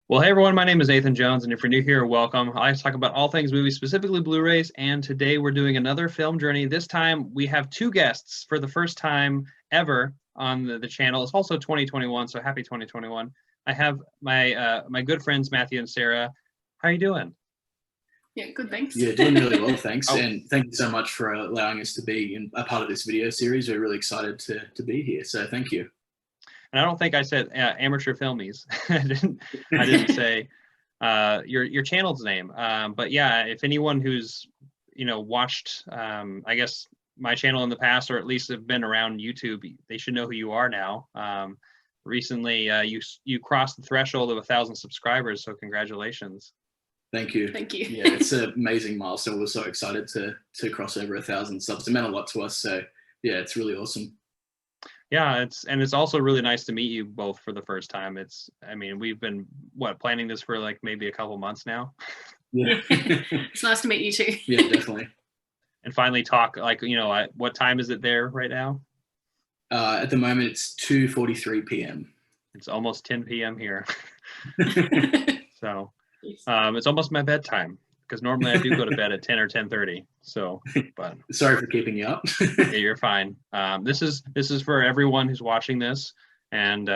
Well, hey everyone, my name is Nathan Jones, and if you're new here, welcome. I like to talk about all things movies, specifically Blu-rays, and today we're doing another film journey. This time we have two guests for the first time ever on the channel. It's also 2021, so happy 2021. I have my good friends Matthew and Sarah. How are you doing? Yeah, good, thanks. Yeah, doing really well, thanks. Oh. And thank you so much for allowing us to be a part of this video series. We're really excited to be here, so thank you. And I don't think I said Amateur Filmies. I didn't say your channel's name. But yeah, if anyone who's watched I guess my channel in the past, or at least have been around YouTube, they should know who you are now. Recently, you crossed the threshold of 1,000 subscribers, so congratulations. Thank you. Thank you. Yeah, it's an amazing milestone. We're so excited to cross over 1,000 subs. It meant a lot to us. So yeah, it's really awesome. Yeah, it's also really nice to meet you both for the first time. We've been planning this for like maybe a couple months now. Yeah. It's nice to meet you too. Yeah, definitely. And finally talk, what time is it there right now? At the moment, it's 2:43 p.m. It's almost 10 p.m. here. So it's almost my bedtime, because normally I do go to bed at 10 or 10:30. So, but sorry for keeping you up. yeah, you're fine. This is for everyone who's watching this, and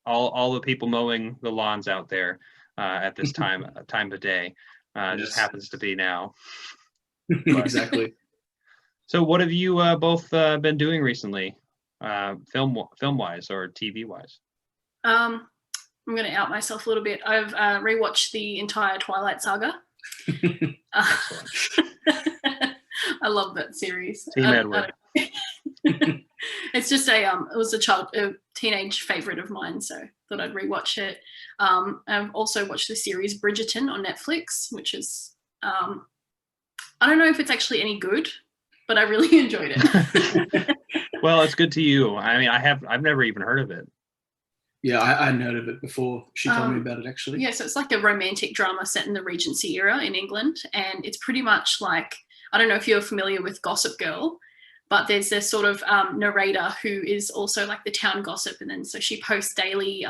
all the people mowing the lawns out there at this time of day. Yes. Just happens to be now. Exactly. So, what have you both been doing recently, film wise or TV wise? I'm going to out myself a little bit. I've rewatched the entire Twilight Saga. I love that series. Team Edward. It's just it was a teenage favorite of mine, so thought I'd rewatch it. I've also watched the series Bridgerton on Netflix, which is I don't know if it's actually any good, but I really enjoyed it. Well, it's good to you. I mean, I've never even heard of it. Yeah, I hadn't heard of it before. She told me about it, actually. Yeah, so it's like a romantic drama set in the Regency era in England, and it's pretty much like, I don't know if you're familiar with Gossip Girl, but there's this sort of narrator who is also like the town gossip, and then so she posts daily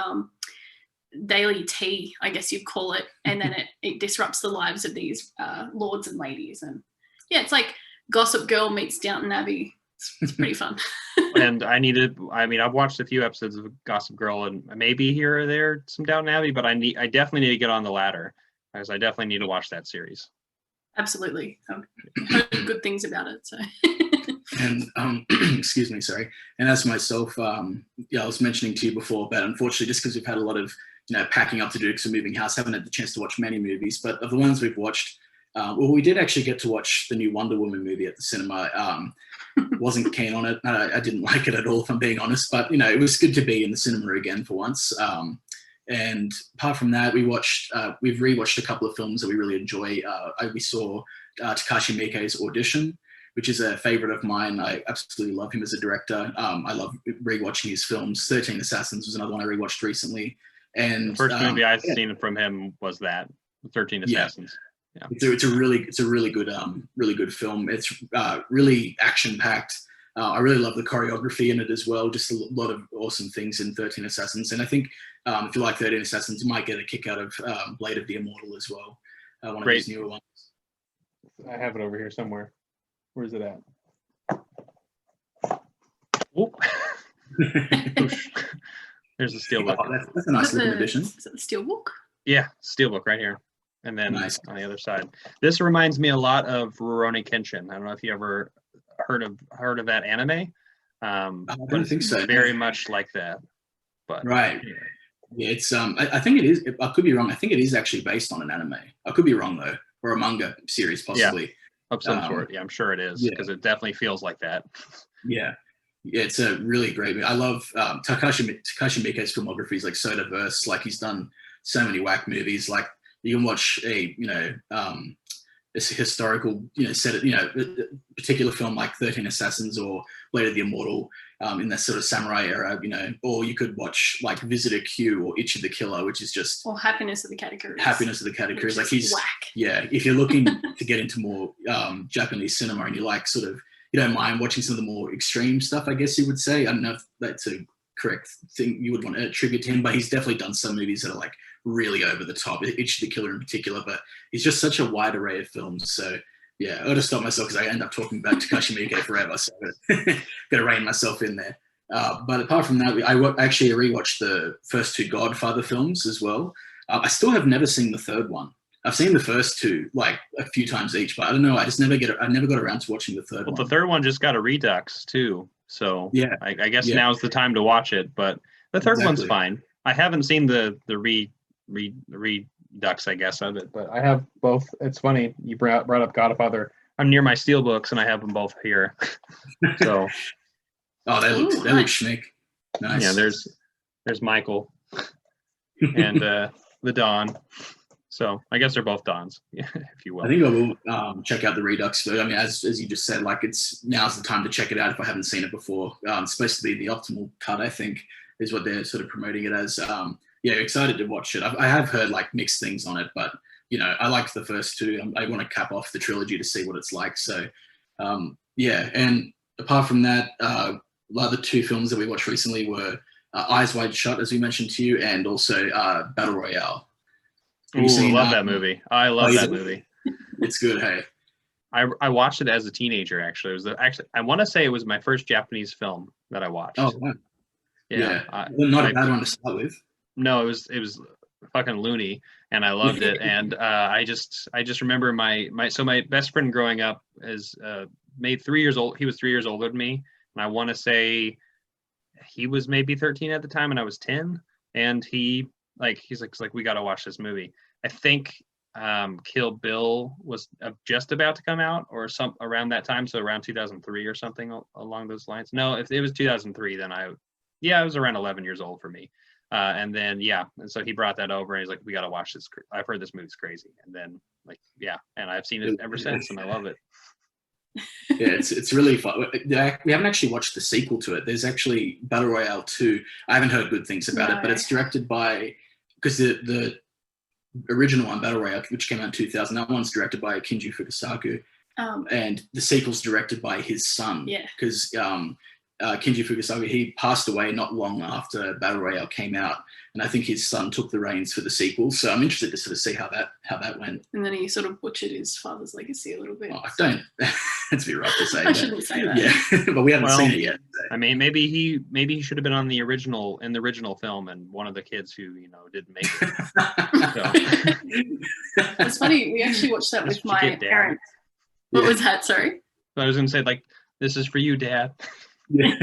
tea, I guess you'd call it, and then it disrupts the lives of these lords and ladies, and yeah, it's like Gossip Girl meets Downton Abbey. It's pretty fun. And I've watched a few episodes of Gossip Girl, and maybe here or there some Downton Abbey, but I definitely need to get on the ladder, because I definitely need to watch that series. Absolutely. I've heard good things about it. So. And excuse me, sorry. And as myself, I was mentioning to you before, but unfortunately, just because we've had a lot of packing up to do, because we're moving house, haven't had the chance to watch many movies. But of the ones we've watched, we did actually get to watch the new Wonder Woman movie at the cinema. Wasn't keen on it. I didn't like it at all, if I'm being honest. But it was good to be in the cinema again for once. And apart from that, we've rewatched a couple of films that we really enjoy. We saw Takashi Miike's Audition, which is a favorite of mine. I absolutely love him as a director. I love rewatching his films. 13 Assassins was another one I rewatched recently. And the first movie I've seen from him was that 13 Assassins. Yeah. It's a really good film. It's really action packed. I really love the choreography in it as well. Just a lot of awesome things in 13 Assassins. And I think if you like 13 Assassins, you might get a kick out of Blade of the Immortal as well. One of his newer ones. I have it over here somewhere. Where is it at? Whoop. There's the steelbook. Oh, that's a nice looking edition. Is it the steelbook? Yeah, steelbook right here. And then nice. On the other side. This reminds me a lot of Rurouni Kenshin. I don't know if you ever heard of that anime. I don't think so. Very much like that. But right. Yeah, it's I think it is. I could be wrong. I think it is actually based on an anime. I could be wrong though, or a manga series possibly. Yeah, of some sort. Yeah, I'm sure it is, because it definitely feels like that. Yeah, it's a really great movie. I love Takashi Miike's filmography is like so diverse. Like he's done so many whack movies. Like you can watch a historical set of a particular film like 13 Assassins or Blade of the Immortal in that sort of samurai era, or you could watch like Visitor Q or Ichi the Killer, which is just Happiness of the Categories. Happiness of the Categories. Like he's whack. Yeah, if you're looking to get into more Japanese cinema and you like sort of you don't mind watching some of the more extreme stuff, I guess you would say. I don't know if that's a correct thing you would want to attribute to him, but he's definitely done some movies that are like really over the top. Itchy the Killer in particular, but he's just such a wide array of films. So yeah, I ought to stop myself because I end up talking about Takashi Miike forever. So got to rein myself in there. But apart from that, I actually rewatched the first two Godfather films as well. I still have never seen the third one. I've seen the first two like a few times each, but I don't know. I never got around to watching the third one. The third one just got a redux too, so yeah, I guess now's the time to watch it. But the third one's fine. I haven't seen the redux, I guess, of it, but I have both. It's funny you brought up Godfather. I'm near my steelbooks and I have them both here. So, they look schmick. Nice. Yeah, there's Michael and the Don. So I guess they're both Dons, if you will. I think I will check out the Redux. So, I mean, as you just said, like now's the time to check it out if I haven't seen it before. It's supposed to be the optimal cut, I think, is what they're sort of promoting it as. Excited to watch it. I have heard like mixed things on it, but I liked the first two. I want to cap off the trilogy to see what it's like. So and apart from that, the other two films that we watched recently were Eyes Wide Shut, as we mentioned to you, and also Battle Royale. Ooh, I love that movie. I love that movie. It's good, hey. I watched it as a teenager. Actually, I want to say it was my first Japanese film that I watched. Oh, wow. Yeah. Not a bad one to start with. No, it was fucking loony, and I loved it. And I just remember my best friend growing up is made 3 years old. He was 3 years older than me, and I want to say he was maybe 13 at the time, and I was 10. And he's like, we got to watch this movie. I think Kill Bill was just about to come out or around that time, so around 2003 or something along those lines. No, if it was 2003, then it was around 11 years old for me. And then and so he brought that over and he's like, we got to watch this. I've heard this movie's crazy. And then and I've seen it ever since, and I love it. Yeah, it's really fun. We haven't actually watched the sequel to it. There's actually Battle Royale 2. I haven't heard good things about it, but it's directed by, because the original one, Battle Royale, which came out in 2000, that one's directed by Kinji Fukasaku, and the sequel's directed by his son. Yeah, because Kinji Fukasaku, he passed away not long after Battle Royale came out, and I think his son took the reins for the sequel. So I'm interested to sort of see how that went. And then he sort of butchered his father's legacy a little bit. Oh, don't. That's a bit rough to say. I shouldn't say that. Yeah, but we haven't seen it yet. So. I mean, maybe he should have been on the original film, and one of the kids who didn't make it. It's funny. We actually watched that with my parents. What was that? Sorry. So I was going to say, like, this is for you, Dad. Yeah.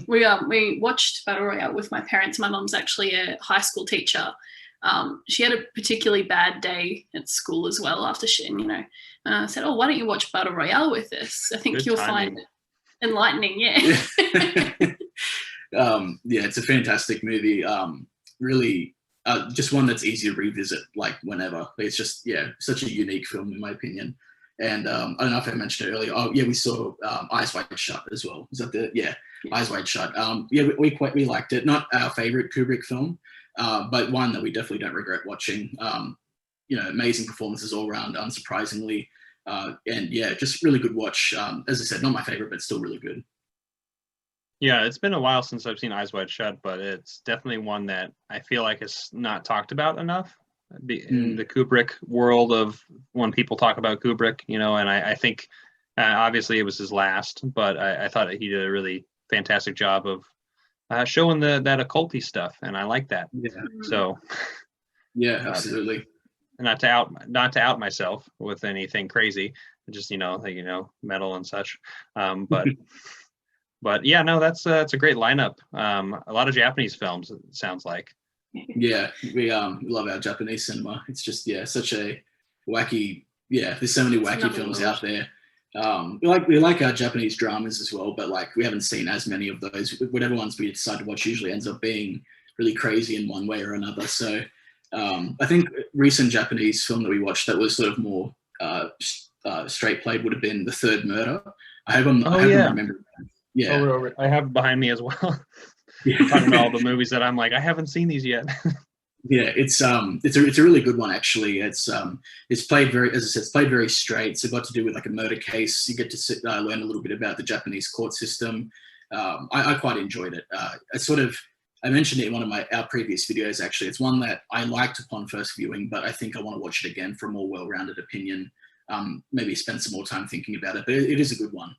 We watched Battle Royale with my parents. My mom's actually a high school teacher. She had a particularly bad day at school as well after she, said, "Oh, why don't you watch Battle Royale with us? I think you'll find it enlightening." Yeah. It's a fantastic movie. Really, just one that's easy to revisit, like whenever. It's just such a unique film in my opinion. And I don't know if I mentioned it earlier. Oh yeah, we saw Eyes Wide Shut as well. Is that Eyes Wide Shut? We liked it. Not our favorite Kubrick film, but one that we definitely don't regret watching. Amazing performances all around, unsurprisingly, and just really good watch. As I said, not my favorite, but still really good. Yeah, it's been a while since I've seen Eyes Wide Shut, but it's definitely one that I feel like is not talked about enough. In the Kubrick world of when people talk about Kubrick, and I think obviously it was his last, but I thought he did a really fantastic job of showing that occulty stuff, and I like that. Yeah. So. Yeah, absolutely. Not to out myself with anything crazy, just metal and such, but. But that's a great lineup. A lot of Japanese films, it sounds like. Yeah, we love our Japanese cinema. It's just such a wacky. Yeah, there's so many wacky films out there. We like our Japanese dramas as well, but like we haven't seen as many of those. Whatever ones we decide to watch usually ends up being really crazy in one way or another. So I think recent Japanese film that we watched that was sort of more straight played would have been The Third Murder. I hope I'm remembering that. Yeah, over. I have it behind me as well. Yeah. Talking about all the movies that I'm like, I haven't seen these yet. Yeah, it's a really good one actually. It's played very, as I said, it's played very straight. So got to do with like a murder case. You get to learn a little bit about the Japanese court system. I quite enjoyed it. It's sort of I mentioned it in one of our previous videos, actually. It's one that I liked upon first viewing, but I think I want to watch it again for a more well-rounded opinion. Maybe spend some more time thinking about it, but it is a good one.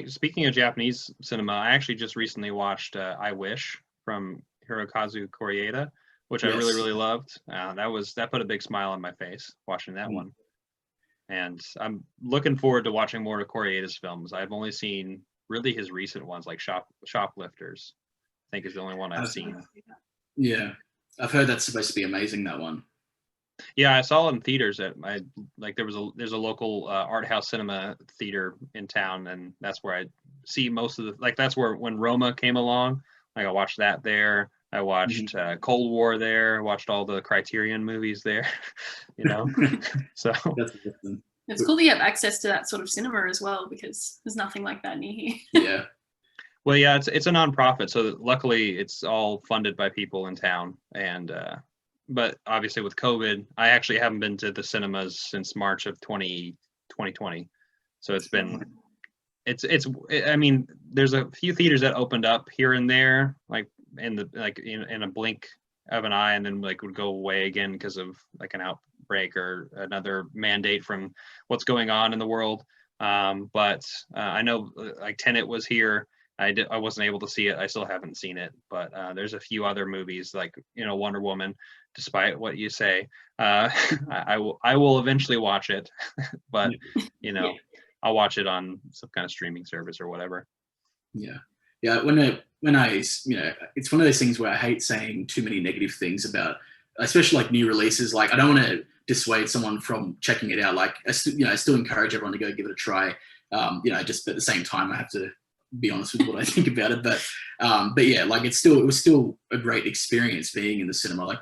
Speaking of Japanese cinema, I actually just recently watched I Wish from Hirokazu Koreeda, which I really, really loved. That put a big smile on my face watching that one. And I'm looking forward to watching more of Koreeda's films. I've only seen really his recent ones, like Shoplifters, I think is the only one I've seen. Yeah, I've heard that's supposed to be amazing, that one. Yeah, I saw it in theaters. There's a local art house cinema theater in town, and that's where I see most of that's where when Roma came along, I watched that there. I watched Cold War there. I watched all the Criterion movies there. So That's awesome. It's cool that you have access to that sort of cinema as well, because there's nothing like that near here. Yeah. Well, yeah, it's a nonprofit, so luckily it's all funded by people in town. And but obviously with COVID, I actually haven't been to the cinemas since March of 2020. So it's been I mean, there's a few theaters that opened up here and there, in a blink of an eye, and then would go away again because of an outbreak or another mandate from what's going on in the world. But I know Tenet was here. I wasn't able to see it. I still haven't seen it, but there's a few other movies Wonder Woman, despite what you say. I will eventually watch it, but I'll watch it on some kind of streaming service or whatever. Yeah. When I it's one of those things where I hate saying too many negative things about, especially new releases. I don't want to dissuade someone from checking it out. I still encourage everyone to go give it a try. Just at the same time, I have to be honest with what I think about it. But yeah, it was still a great experience being in the cinema.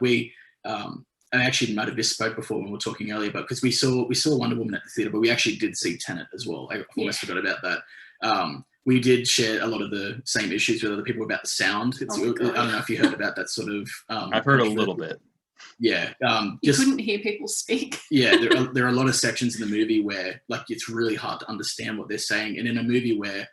I actually might have misspoke before when we were talking earlier, but because we saw Wonder Woman at the theater, but we actually did see Tenet as well. I almost forgot about that. We did share a lot of the same issues with other people about the sound. I don't know if you heard about that sort of. I've heard a little bit. Yeah. You couldn't hear people speak. Yeah, there are a lot of sections in the movie where it's really hard to understand what they're saying, and in a movie where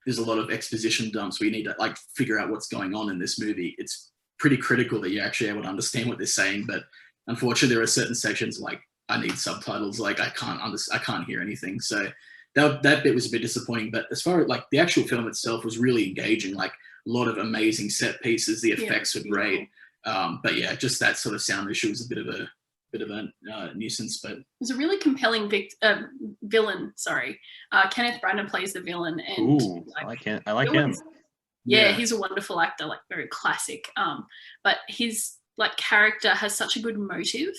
there's a lot of exposition dumps where you need to figure out what's going on in this movie, it's pretty critical that you're actually able to understand what they're saying. But unfortunately, there are certain sections I need subtitles. I can't hear anything. So that bit was a bit disappointing. But as far as the actual film itself was really engaging. A lot of amazing set pieces. The effects were great. But yeah, just that sort of sound issue was a bit of a nuisance. But there's a really compelling villain. Sorry, Kenneth Branagh plays the villain, and I like him. Yeah, he's a wonderful actor, very classic. But his character has such a good motive.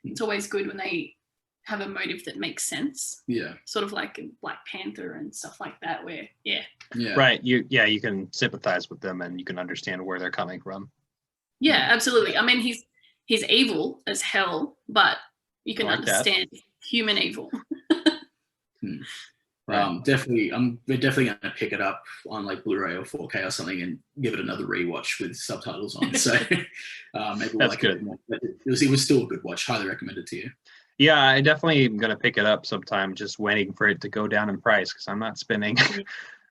It's always good when they have a motive that makes sense. Yeah. Sort of like Black Panther and stuff like that, where Right. You can sympathize with them and you can understand where they're coming from. Yeah, absolutely. I mean, he's evil as hell, but you can understand human evil. Definitely, we're definitely going to pick it up on Blu-ray or 4K or something and give it another rewatch with subtitles on. So maybe we'll good. it more. It was still a good watch. Highly recommend it to you. Yeah, I definitely am going to pick it up sometime. Just waiting for it to go down in price because I'm not spending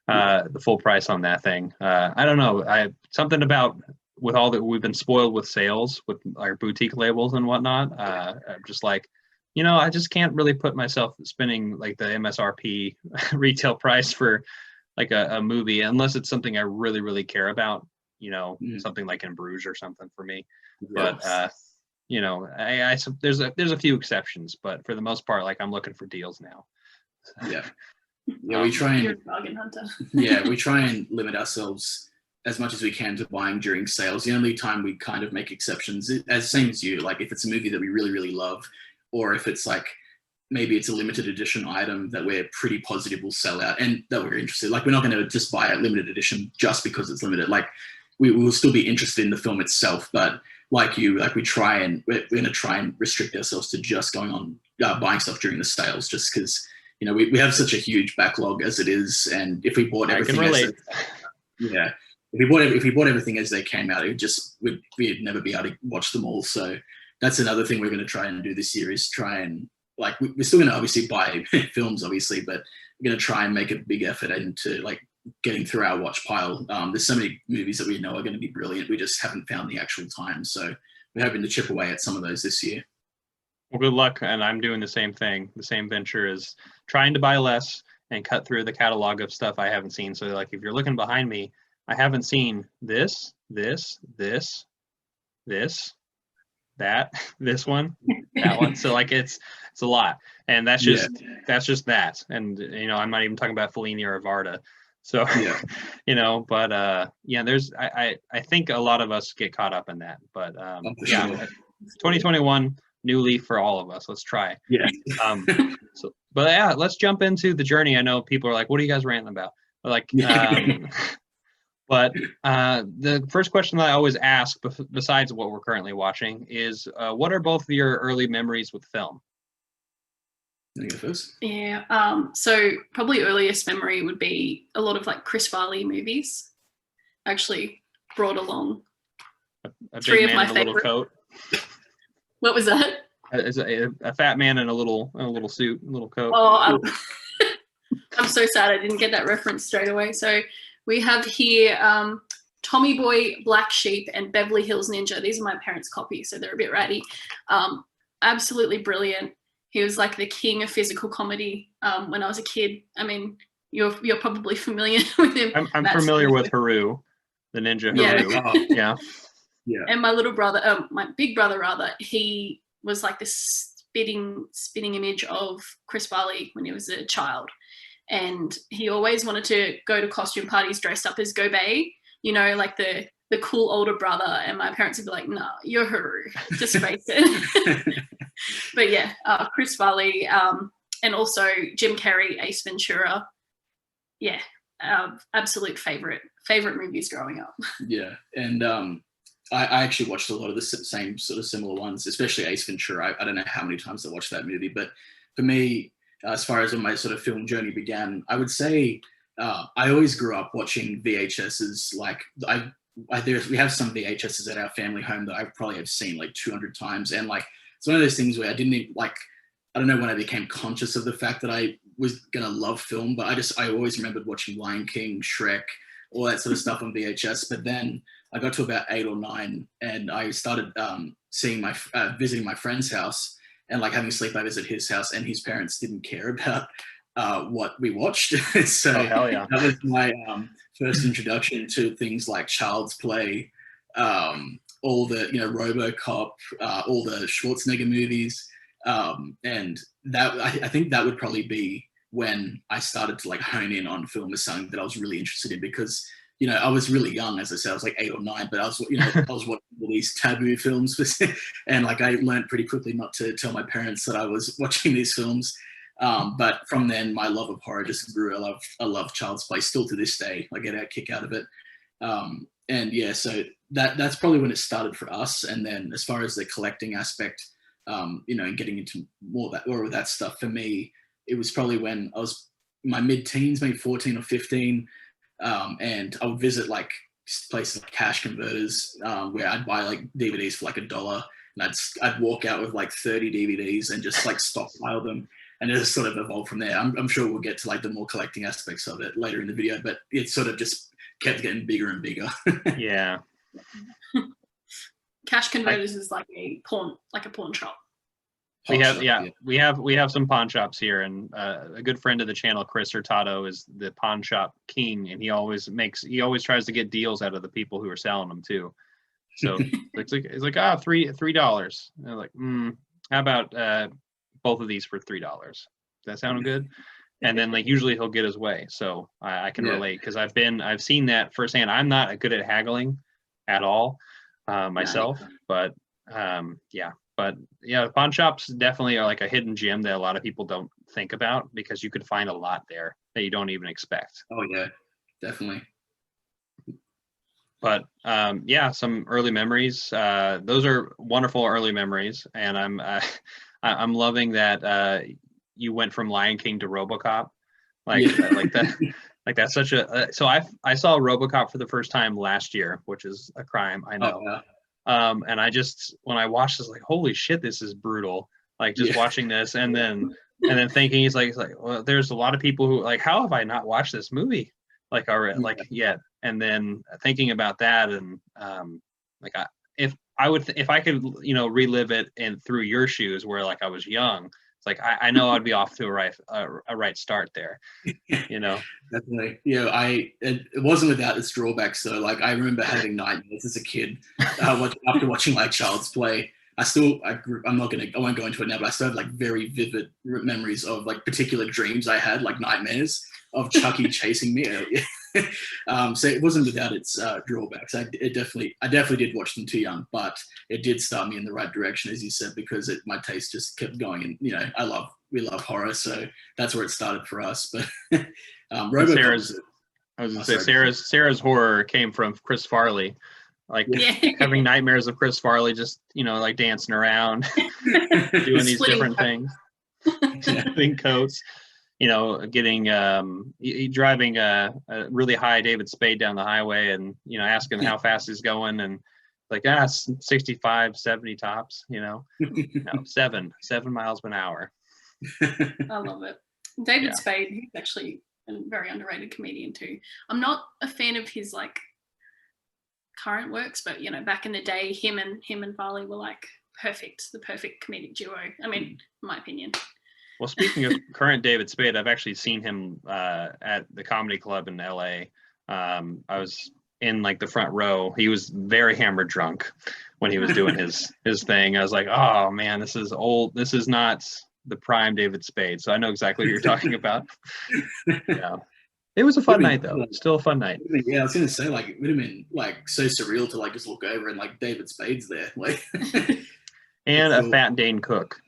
the full price on that thing. I don't know. Something about with all that we've been spoiled with sales with our boutique labels and whatnot. I'm just I just can't really put myself spending the MSRP retail price for a movie unless it's something I really, really care about, something like In Bruges or something for me. Yes. But, there's a few exceptions, but for the most part, I'm looking for deals now. Yeah. Yeah, we try and you're a bargain hunter. Yeah, we try and limit ourselves as much as we can to buying during sales. The only time we kind of make exceptions, same as you, if it's a movie that we really, really love, or if it's maybe it's a limited edition item that we're pretty positive will sell out and that we're interested. We're not going to just buy a limited edition just because it's limited. We will still be interested in the film itself, but we're going to try and restrict ourselves to just going on buying stuff during the sales, just because we have such a huge backlog as it is, and if we bought everything, if we bought everything as they came out, we'd never be able to watch them all. So that's another thing we're going to try and do this year is try and we're still going to obviously buy films, obviously, but we're going to try and make a big effort into getting through our watch pile. There's so many movies that we know are going to be brilliant. We just haven't found the actual time. So we're hoping to chip away at some of those this year. Well, good luck. And I'm doing the same thing. The same venture is trying to buy less and cut through the catalog of stuff I haven't seen. So like, if you're looking behind me, I haven't seen this, that, this one, that one. So like, it's a lot. And that's just that. And, you know, I'm not even talking about Fellini or Varda. So, you know, but there's, I think a lot of us get caught up in that, but 2021, new leaf for all of us. Let's try. Yeah. But yeah, let's jump into the journey. I know people are like, what are you guys ranting about? Like, but the first question that I always ask, besides what we're currently watching, is what are both of your early memories with film? You go first? Yeah. So probably earliest memory would be a lot of like Chris Farley movies. Actually brought along A three big of man my in a little favorite. coat. What was that? Is a fat man in a little suit, a little coat. Oh, I'm so sad I didn't get that reference straight away. So we have here Tommy Boy, Black Sheep, and Beverly Hills Ninja. These are my parents' copies, so they're a bit ratty. Absolutely brilliant. He was like the king of physical comedy when I was a kid. I mean, you're probably familiar with him. I'm familiar with Haru, the ninja Haru. Yeah. Yeah. And my little brother, my big brother rather, he was like this spitting image of Chris Farley when he was a child. And he always wanted to go to costume parties dressed up as Gobei, you know, like the cool older brother. And my parents would be like, no, you're Haru, just face it. But yeah, Chris Farley, and also Jim Carrey, Ace Ventura. Yeah, absolute favorite movies growing up. Yeah, and I actually watched a lot of the same sort of similar ones, especially Ace Ventura. I don't know how many times I watched that movie, but for me, as far as my sort of film journey began, I would say I always grew up watching VHSs. Like we have some VHSs at our family home that I probably have seen like 200 times, and like it's one of those things where I didn't even, like, I don't know when I became conscious of the fact that I was gonna love film, but I always remembered watching Lion King, Shrek, all that sort of stuff on VHS. But then I got to about 8 or 9, and I started visiting my friend's house and like having sleepovers at his house, and his parents didn't care about what we watched. So hell yeah. That was my first introduction to things like Child's Play, all the, you know, RoboCop, all the Schwarzenegger movies, and that I think that would probably be when I started to like hone in on film as something that I was really interested in, because, you know, I was really young, as I said, I was like 8 or 9, but I was watching all these taboo films, and like I learned pretty quickly not to tell my parents that I was watching these films. But from then, my love of horror just grew. I love Child's Play still to this day. I get a kick out of it. And yeah, so that's probably when it started for us. And then as far as the collecting aspect, you know, and getting into more of that stuff, for me, it was probably when I was in my mid-teens, maybe 14 or 15. And I would visit like places like cash converters, where I'd buy like DVDs for like $1, and I'd walk out with like 30 DVDs and just like stockpile them, and it just sort of evolved from there. I'm sure we'll get to like the more collecting aspects of it later in the video, but it sort of just kept getting bigger and bigger. Yeah. Cash converters is like a pawn shop. We have some pawn shops here, and a good friend of the channel, Chris Hurtado, is the pawn shop king, and he always tries to get deals out of the people who are selling them too. So it's like $3. And they're like, how about both of these for $3? Does that sound good? And then like usually he'll get his way. So I can relate, because I've seen that firsthand. I'm not good at haggling at all myself, but yeah. But yeah, pawn shops definitely are like a hidden gem that a lot of people don't think about, because you could find a lot there that you don't even expect. Oh yeah, definitely. But yeah, some early memories. Those are wonderful early memories, and I'm loving that you went from Lion King to RoboCop, like that. Like that's such a. So I saw RoboCop for the first time last year, which is a crime, I know. Oh, yeah. And I just, when I watched this, like, holy shit, this is brutal. Like just watching this, and then thinking, he's like, well, there's a lot of people who like, how have I not watched this movie? like already, like yet. And then thinking about that, and like if I could, you know, relive it and through your shoes, where like I was young, it's like I know I'd be off to a right start there, you know. Definitely. Yeah, it wasn't without its drawbacks though. Like I remember having nightmares as a kid after watching like Child's Play. I won't go into it now, but I still have like very vivid memories of like particular dreams I had, like nightmares of Chucky chasing me. So it wasn't without its drawbacks. I definitely did watch them too young, but it did start me in the right direction, as you said, because my taste just kept going. And you know, we love horror, so that's where it started for us. But Sarah's horror came from Chris Farley, like having nightmares of Chris Farley, just, you know, like dancing around, doing these different things, having coats, you know, getting driving a really high David Spade down the highway, and you know, asking how fast he's going, and like 65, 70 tops, you know, no, 7 miles an hour. I love it. David Spade, he's actually a very underrated comedian too. I'm not a fan of his like current works, but you know, back in the day, him and Farley were like the perfect comedic duo. I mean, in my opinion. Well, speaking of current David Spade, I've actually seen him at the Comedy Club in LA. I was in like the front row. He was very hammered drunk when he was doing his thing. I was like, oh man, this is old. This is not the prime David Spade. So I know exactly what you're talking about. Yeah. It was a fun night though. Still a fun night. Yeah, I was gonna say, like, it would have been like so surreal to like just look over and like David Spade's there. Like and a fat Dane Cook.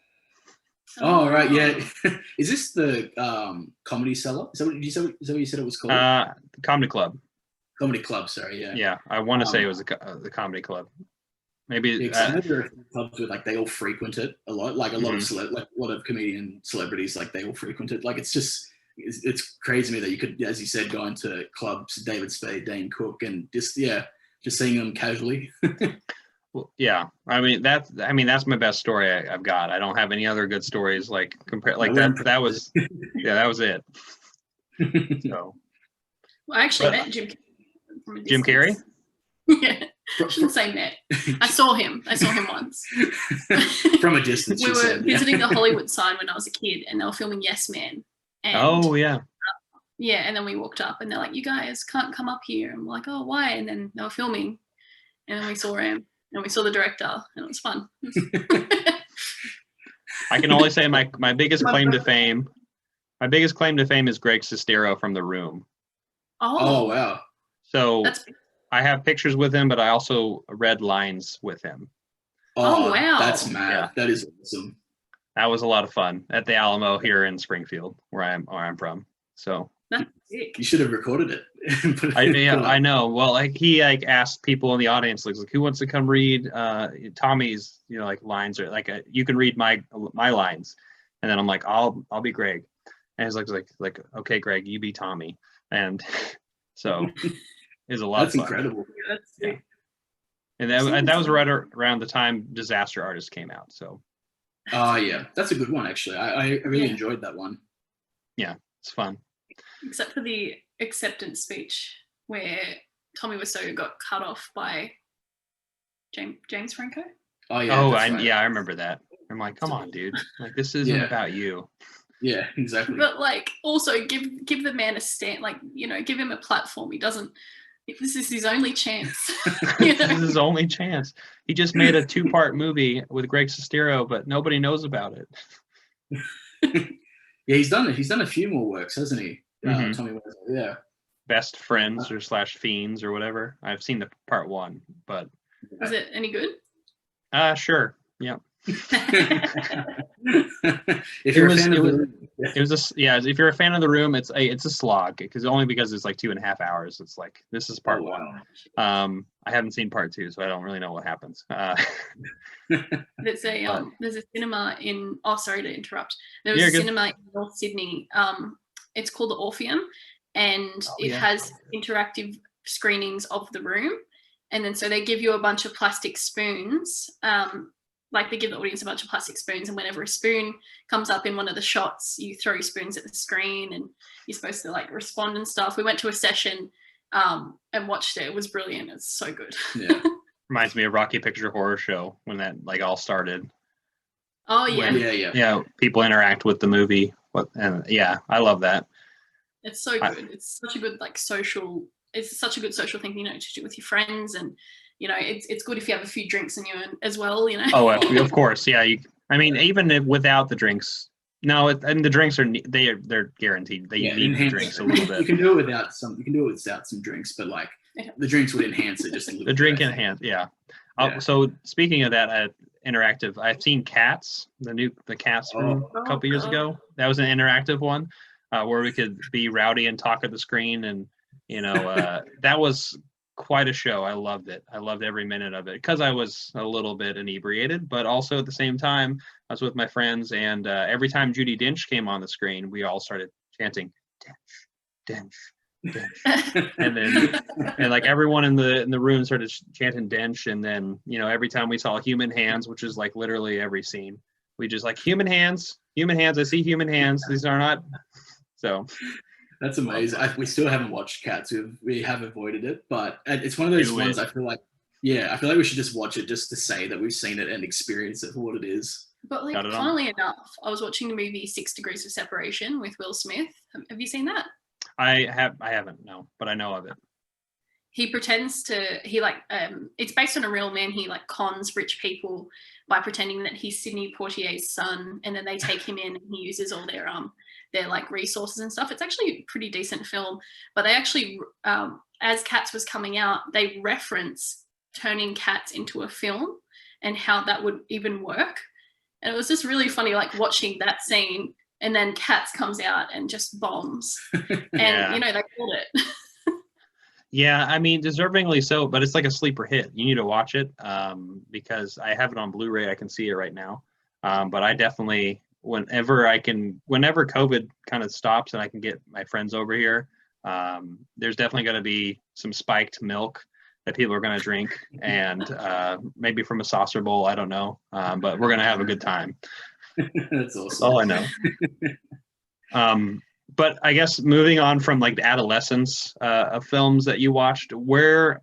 Oh right, yeah. Is this the Comedy Cellar? Is that what you said it was called? Comedy Club. Comedy Club, sorry, yeah. Yeah, I want to say it was the Comedy Club. Maybe I know there are clubs where like they all frequent it a lot. Like a lot of comedian celebrities, like they all frequent it. Like it's crazy to me that you could, as you said, go into clubs, David Spade, Dane Cook, and just seeing them casually. Well, yeah, I mean that's my best story I've got. I don't have any other good stories like compare like that. That was that was it. So, well, I actually met Jim Carrey from a distance. Jim Carrey? Yeah, I shouldn't say met. I saw him once from a distance. We were visiting the Hollywood sign when I was a kid, and they were filming Yes Man. And, oh yeah. Yeah, and then we walked up, and they're like, "You guys can't come up here." And we're like, "Oh, why?" And then they were filming, and then we saw him. And we saw the director, and it was fun. I can only say my biggest claim to fame. My biggest claim to fame is Greg Sestero from The Room. Oh wow! So I have pictures with him, but I also read lines with him. Oh wow! That's mad. Yeah. That is awesome. That was a lot of fun at the Alamo here in Springfield, where I'm from. So you should have recorded it. I know. Well, like he like asked people in the audience, like who wants to come read Tommy's, you know, like lines, or like you can read my lines, and then I'm like, I'll be Greg, and he's like okay, Greg, you be Tommy, and so it was a lot. That's of fun. Incredible. Yeah. And that was right around the time Disaster Artist came out. So. Yeah, that's a good one actually. I really enjoyed that one. Yeah, it's fun. Except for the acceptance speech where Tommy Wiseau got cut off by James Franco. Oh yeah. Oh, I remember that. I'm like, come on, dude. Like this isn't about you. Yeah, exactly. But like, also give the man a stand. Like, you know, give him a platform. He doesn't. This is his only chance. You know? This is his only chance. He just made a 2-part movie with Greg Sestero, but nobody knows about it. Yeah, he's done a few more works, hasn't he? Tommy Wiseau, yeah. Best Friends or /Fiends or whatever. I've seen the part 1, but is it any good? Sure. Yeah. If you're a fan of if you're a fan of The Room, it's a slog only because it's like 2.5 hours. It's like this is part 1. I haven't seen part 2, so I don't really know what happens. There's a cinema in. Oh, sorry to interrupt. There was a cinema in North Sydney. It's called the Orpheum, and it has interactive screenings of The Room, and then so they give you a bunch of plastic spoons like they give the audience a bunch of plastic spoons, and whenever a spoon comes up in one of the shots, you throw spoons at the screen and you're supposed to like respond and stuff. We went to a session and watched it. It was brilliant. It's so good. Yeah. Reminds me of Rocky Picture Horror Show when that like all started. Oh yeah. Yeah, people interact with the movie. And yeah, I love that. It's so good. It's such a good like social. It's such a good social thing, you know, to do with your friends, and you know, it's good if you have a few drinks in you as well, you know. Oh, of course, yeah. I mean, even without the drinks, no, and the drinks they're guaranteed. They need the drinks a little bit. You can do it without some. You can do it without some drinks, but like the drinks would enhance it just a little. The drink enhance, yeah. So speaking of that, interactive, I've seen Cats, the Cats from a couple years ago. That was an interactive one where we could be rowdy and talk at the screen, and you know, that was quite a show. I loved it. I loved every minute of it because I was a little bit inebriated, but also at the same time, I was with my friends, and every time Judi Dench came on the screen, we all started chanting Dench, Dench, Dench, and like everyone in the room started chanting Dench, and then you know every time we saw human hands, which is like literally every scene, we just like human hands. I see human hands. These are not so. That's amazing. We still haven't watched Cats. We have avoided it, but it's one of those ones I feel like we should just watch it just to say that we've seen it and experience it for what it is. But like, funnily enough, I was watching the movie 6 Degrees of Separation with Will Smith. Have you seen that? I haven't, no, but I know of it. He pretends to, it's based on a real man. He like cons rich people by pretending that he's Sidney Poitier's son, and then they take him in and he uses all their like resources and stuff. It's actually a pretty decent film, but they actually, as Cats was coming out, they reference turning Cats into a film and how that would even work. And it was just really funny, like watching that scene, and then Cats comes out and just bombs. And, you know, they called it. Yeah, I mean, deservingly so, but it's like a sleeper hit. You need to watch it because I have it on Blu-ray. I can see it right now. But I definitely, whenever COVID kind of stops and I can get my friends over here, there's definitely going to be some spiked milk that people are going to drink, and maybe from a saucer bowl, I don't know, but we're going to have a good time. That's awesome. That's all I know. But I guess moving on from like the adolescence of films that you watched, where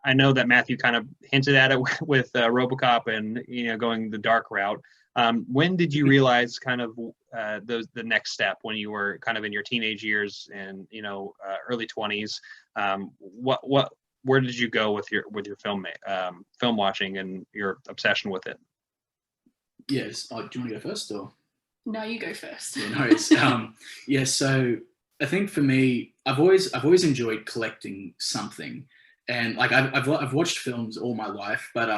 I know that Matthew kind of hinted at it with RoboCop and, you know, going the dark route. When did you realize kind of the next step when you were kind of in your teenage years and, you know, early 20s? Where did you go with your film watching and your obsession with it? Yes. Do you want to go first or? No, you go first. Yeah, no, it's, so I think for me, I've always enjoyed collecting something, and like I've watched films all my life, but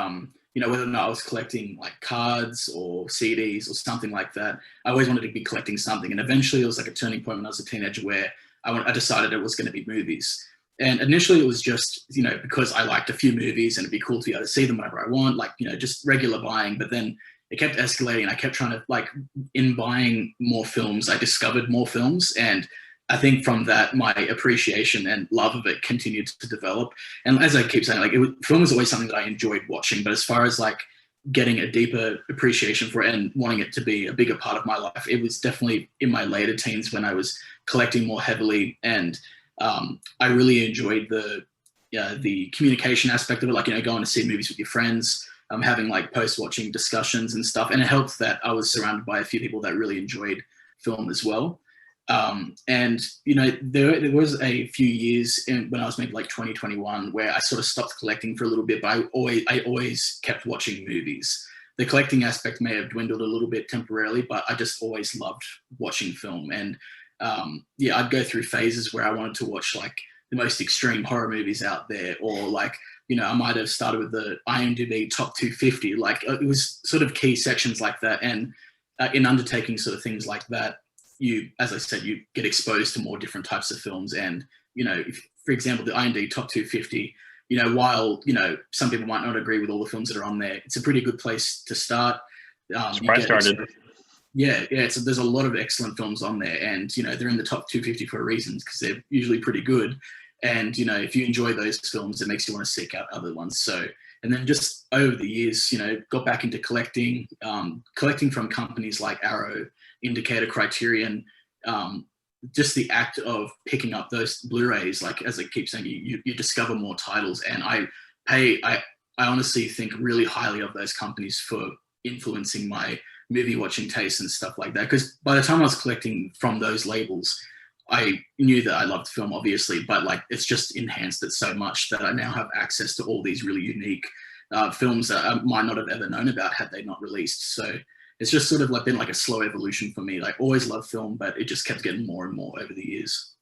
you know, whether or not I was collecting like cards or CDs or something like that, I always wanted to be collecting something. And eventually, it was like a turning point when I was a teenager where I decided it was going to be movies. And initially, it was just, you know, because I liked a few movies and it'd be cool to be able to see them whenever I want, like, you know, just regular buying. But then it kept escalating. I kept trying to, like, in buying more films, I discovered more films. And I think from that, my appreciation and love of it continued to develop. And as I keep saying, like, film was always something that I enjoyed watching. But as far as, like, getting a deeper appreciation for it and wanting it to be a bigger part of my life, it was definitely in my later teens when I was collecting more heavily. And I really enjoyed the communication aspect of it, like, you know, going to see movies with your friends, having like post-watching discussions and stuff. And it helped that I was surrounded by a few people that really enjoyed film as well. And, you know, there was a few years when I was maybe like 2021 where I sort of stopped collecting for a little bit, but I always kept watching movies. The collecting aspect may have dwindled a little bit temporarily, but I just always loved watching film. And I'd go through phases where I wanted to watch like the most extreme horror movies out there, or like, you know, I might have started with the IMDb top 250. Like, it was sort of key sections like that. And in undertaking sort of things like that, as I said, you get exposed to more different types of films. And, you know, for example, the IMDb top 250, you know, while, you know, some people might not agree with all the films that are on there, it's a pretty good place to start. So there's a lot of excellent films on there, and, you know, they're in the top 250 for a reason, because they're usually pretty good. And, you know, if you enjoy those films, it makes you want to seek out other ones. So And then just over the years, got back into collecting from companies like Arrow, Indicator, Criterion. Just the act of picking up those Blu-rays, like as I keep saying, you discover more titles, and I honestly think really highly of those companies for influencing my movie watching taste and stuff like that. Because by the time I was collecting from those labels, I knew that I loved film, obviously, but like it's just enhanced it so much that I now have access to all these really unique films that I might not have ever known about had they not released. So it's just sort of like been like a slow evolution for me. Like always loved film, but it just kept getting more and more over the years.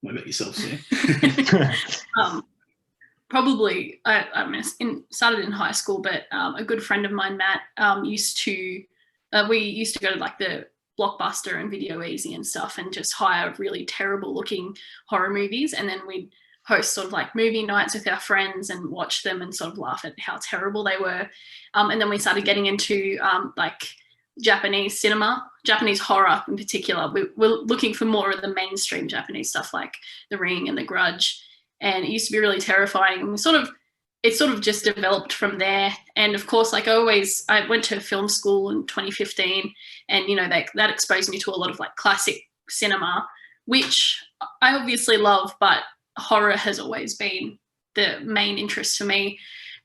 What about yourself, Sam? Probably, started in high school, but a good friend of mine, Matt, we used to go to like the Blockbuster and Video Easy and stuff and just hire really terrible looking horror movies, and then we'd host sort of like movie nights with our friends and watch them and sort of laugh at how terrible they were. And then we started getting into like Japanese cinema, Japanese horror in particular. We're looking for more of the mainstream Japanese stuff like The Ring and The Grudge. And it used to be really terrifying. And it sort of just developed from there. And of course, like I went to film school in 2015, and that exposed me to a lot of like classic cinema, which I obviously love, but horror has always been the main interest for me.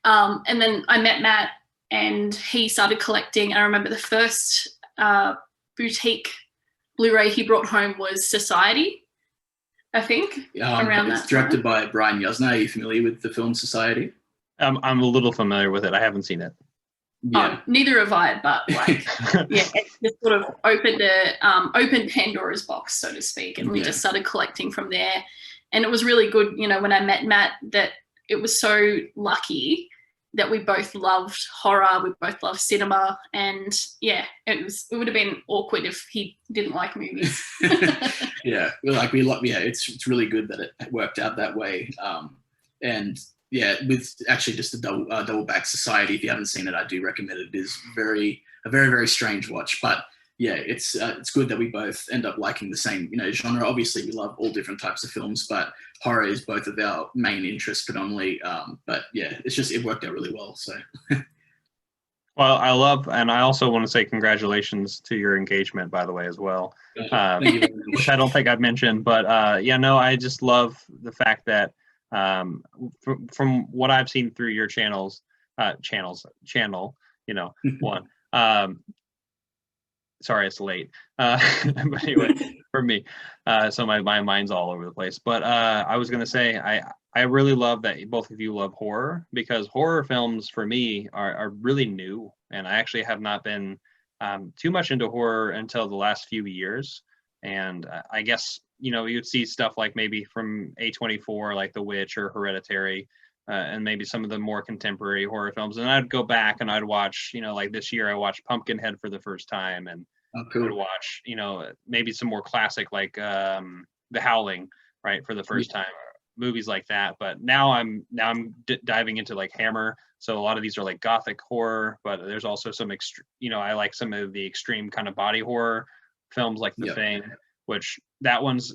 And then I met Matt, and he started collecting. And I remember the first boutique Blu-ray he brought home was Society, I think, around that. It's directed by Brian Yuzna. Are you familiar with the film Society? I'm a little familiar with it. I haven't seen it. Yeah. Neither have I, but like, yeah, it just sort of opened Pandora's box, so to speak, and we just started collecting from there. And it was really good, when I met Matt, that it was so lucky that we both loved horror, we both loved cinema, and yeah, it would have been awkward if he didn't like movies. Yeah, it's really good that it worked out that way. And yeah, with actually just a double back Society, if you haven't seen it, I do recommend it. It is a very, very strange watch, but yeah, it's good that we both end up liking the same genre. Obviously, we love all different types of films, but horror is both of our main interests predominantly. But yeah, it worked out really well. So. Well, I love, and I also want to say congratulations to your engagement, by the way, as well. Which I don't think I've mentioned, but I just love the fact that from what I've seen through your channel, one. Sorry, it's late. But anyway, for me, so my mind's all over the place. But I was gonna say I really love that both of you love horror, because horror films for me are really new, and I actually have not been too much into horror until the last few years. And I guess you'd see stuff like maybe from A24, like The Witch or Hereditary, and maybe some of the more contemporary horror films. And I'd go back and I'd watch, like this year I watched Pumpkinhead for the first time, and cool. I'd watch, maybe some more classic like The Howling, right, for the first time, movies like that. But now I'm diving into like Hammer. So a lot of these are like gothic horror, but there's also some I like some of the extreme kind of body horror films like The Thing, which that one's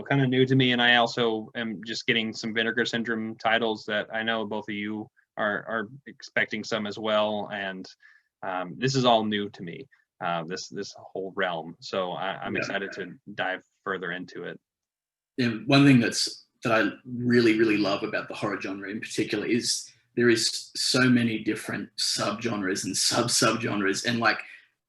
kind of new to me. And I also am just getting some Vinegar Syndrome titles that I know both of you are expecting some as well. And this is all new to me, this whole realm. So I'm excited to dive further into it. Yeah, one thing that I really, really love about the horror genre in particular is there is so many different subgenres and sub-subgenres, and like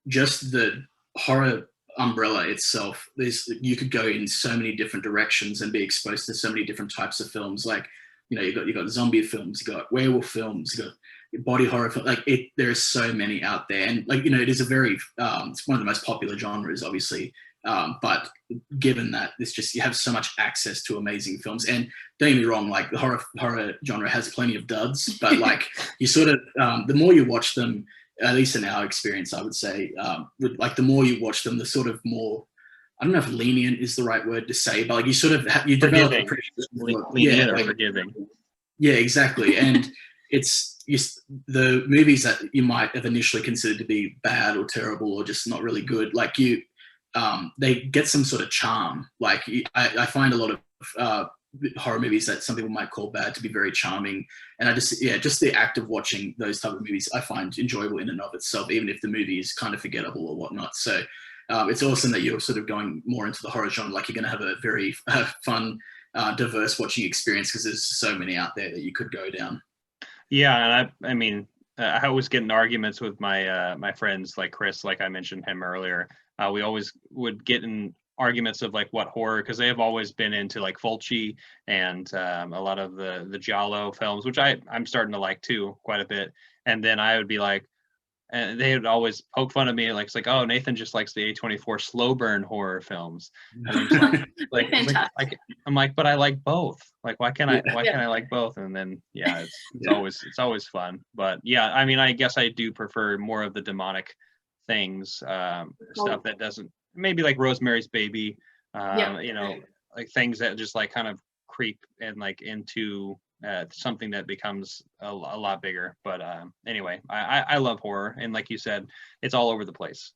just the horror umbrella itself, you could go in so many different directions and be exposed to so many different types of films. Like you got zombie films, you got werewolf films, you got body horror film. Like there are so many out there, and like it is a very it's one of the most popular genres, obviously. But given that you have so much access to amazing films, and don't get me wrong, like the horror genre has plenty of duds, but like you sort of the more you watch them, at least in our experience, I would say, the more you watch them, the sort of more, I don't know if lenient is the right word to say, but like you sort of you develop lenient or forgiving. Yeah, exactly. And it's the movies that you might have initially considered to be bad or terrible or just not really good, like they get some sort of charm. Like I find a lot of horror movies that some people might call bad to be very charming. And I just the act of watching those type of movies I find enjoyable in and of itself, even if the movie is kind of forgettable or whatnot. So it's awesome that you're sort of going more into the horror genre. Like you're going to have a very fun, diverse watching experience, because there's so many out there that you could go down. Yeah, and I mean, I always get in arguments with my my friends, like Chris, like I mentioned him earlier. We always would get in arguments of like what horror, because they have always been into like Fulci and a lot of the Giallo films, which I'm starting to like too quite a bit. And then I would be like, and they would always poke fun at me, like it's like, oh, Nathan just likes the A24 slow burn horror films. And I'm just like I'm like, but I like both. Like, why can't I like both? And then it's always fun. But yeah, I mean, I guess I do prefer more of the demonic things, stuff that doesn't, maybe like Rosemary's Baby, you know, like things that just like kind of creep and like into something that becomes a lot bigger. But anyway, I love horror, and like you said, it's all over the place.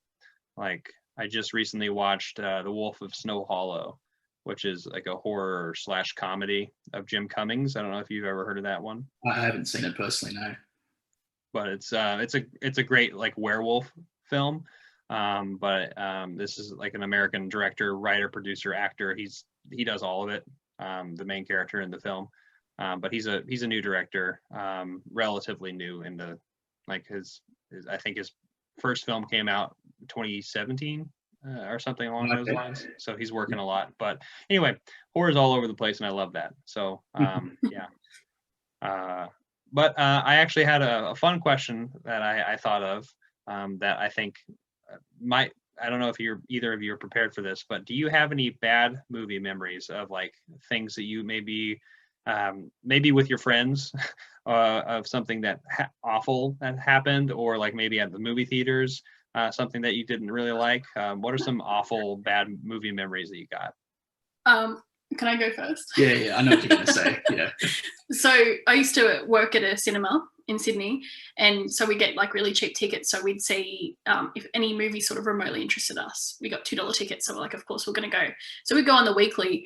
Like I just recently watched The Wolf of Snow Hollow, which is like a horror / comedy of Jim Cummings. I don't know if you've ever heard of that one. I haven't seen it personally, no. But it's a great like werewolf film. But this is like an American director, writer, producer, actor. He does all of it. The main character in the film. But he's a new director, relatively new in the, like his I think his first film came out 2017 or something along those lines. So he's working a lot. But anyway, horror's all over the place, and I love that. So yeah. But I actually had a fun question that I thought of that I think might. I don't know if either of you are prepared for this, but do you have any bad movie memories of like things that you maybe with your friends of something that awful that happened, or like maybe at the movie theaters, something that you didn't really like? What are some awful bad movie memories that you got? Can I go first? Yeah, I know what you're going to say. Yeah. So I used to work at a cinema in Sydney, and so we get like really cheap tickets. So we'd see if any movie sort of remotely interested us. We got $2 tickets, so we're like, of course we're going to go. So we go on the weekly.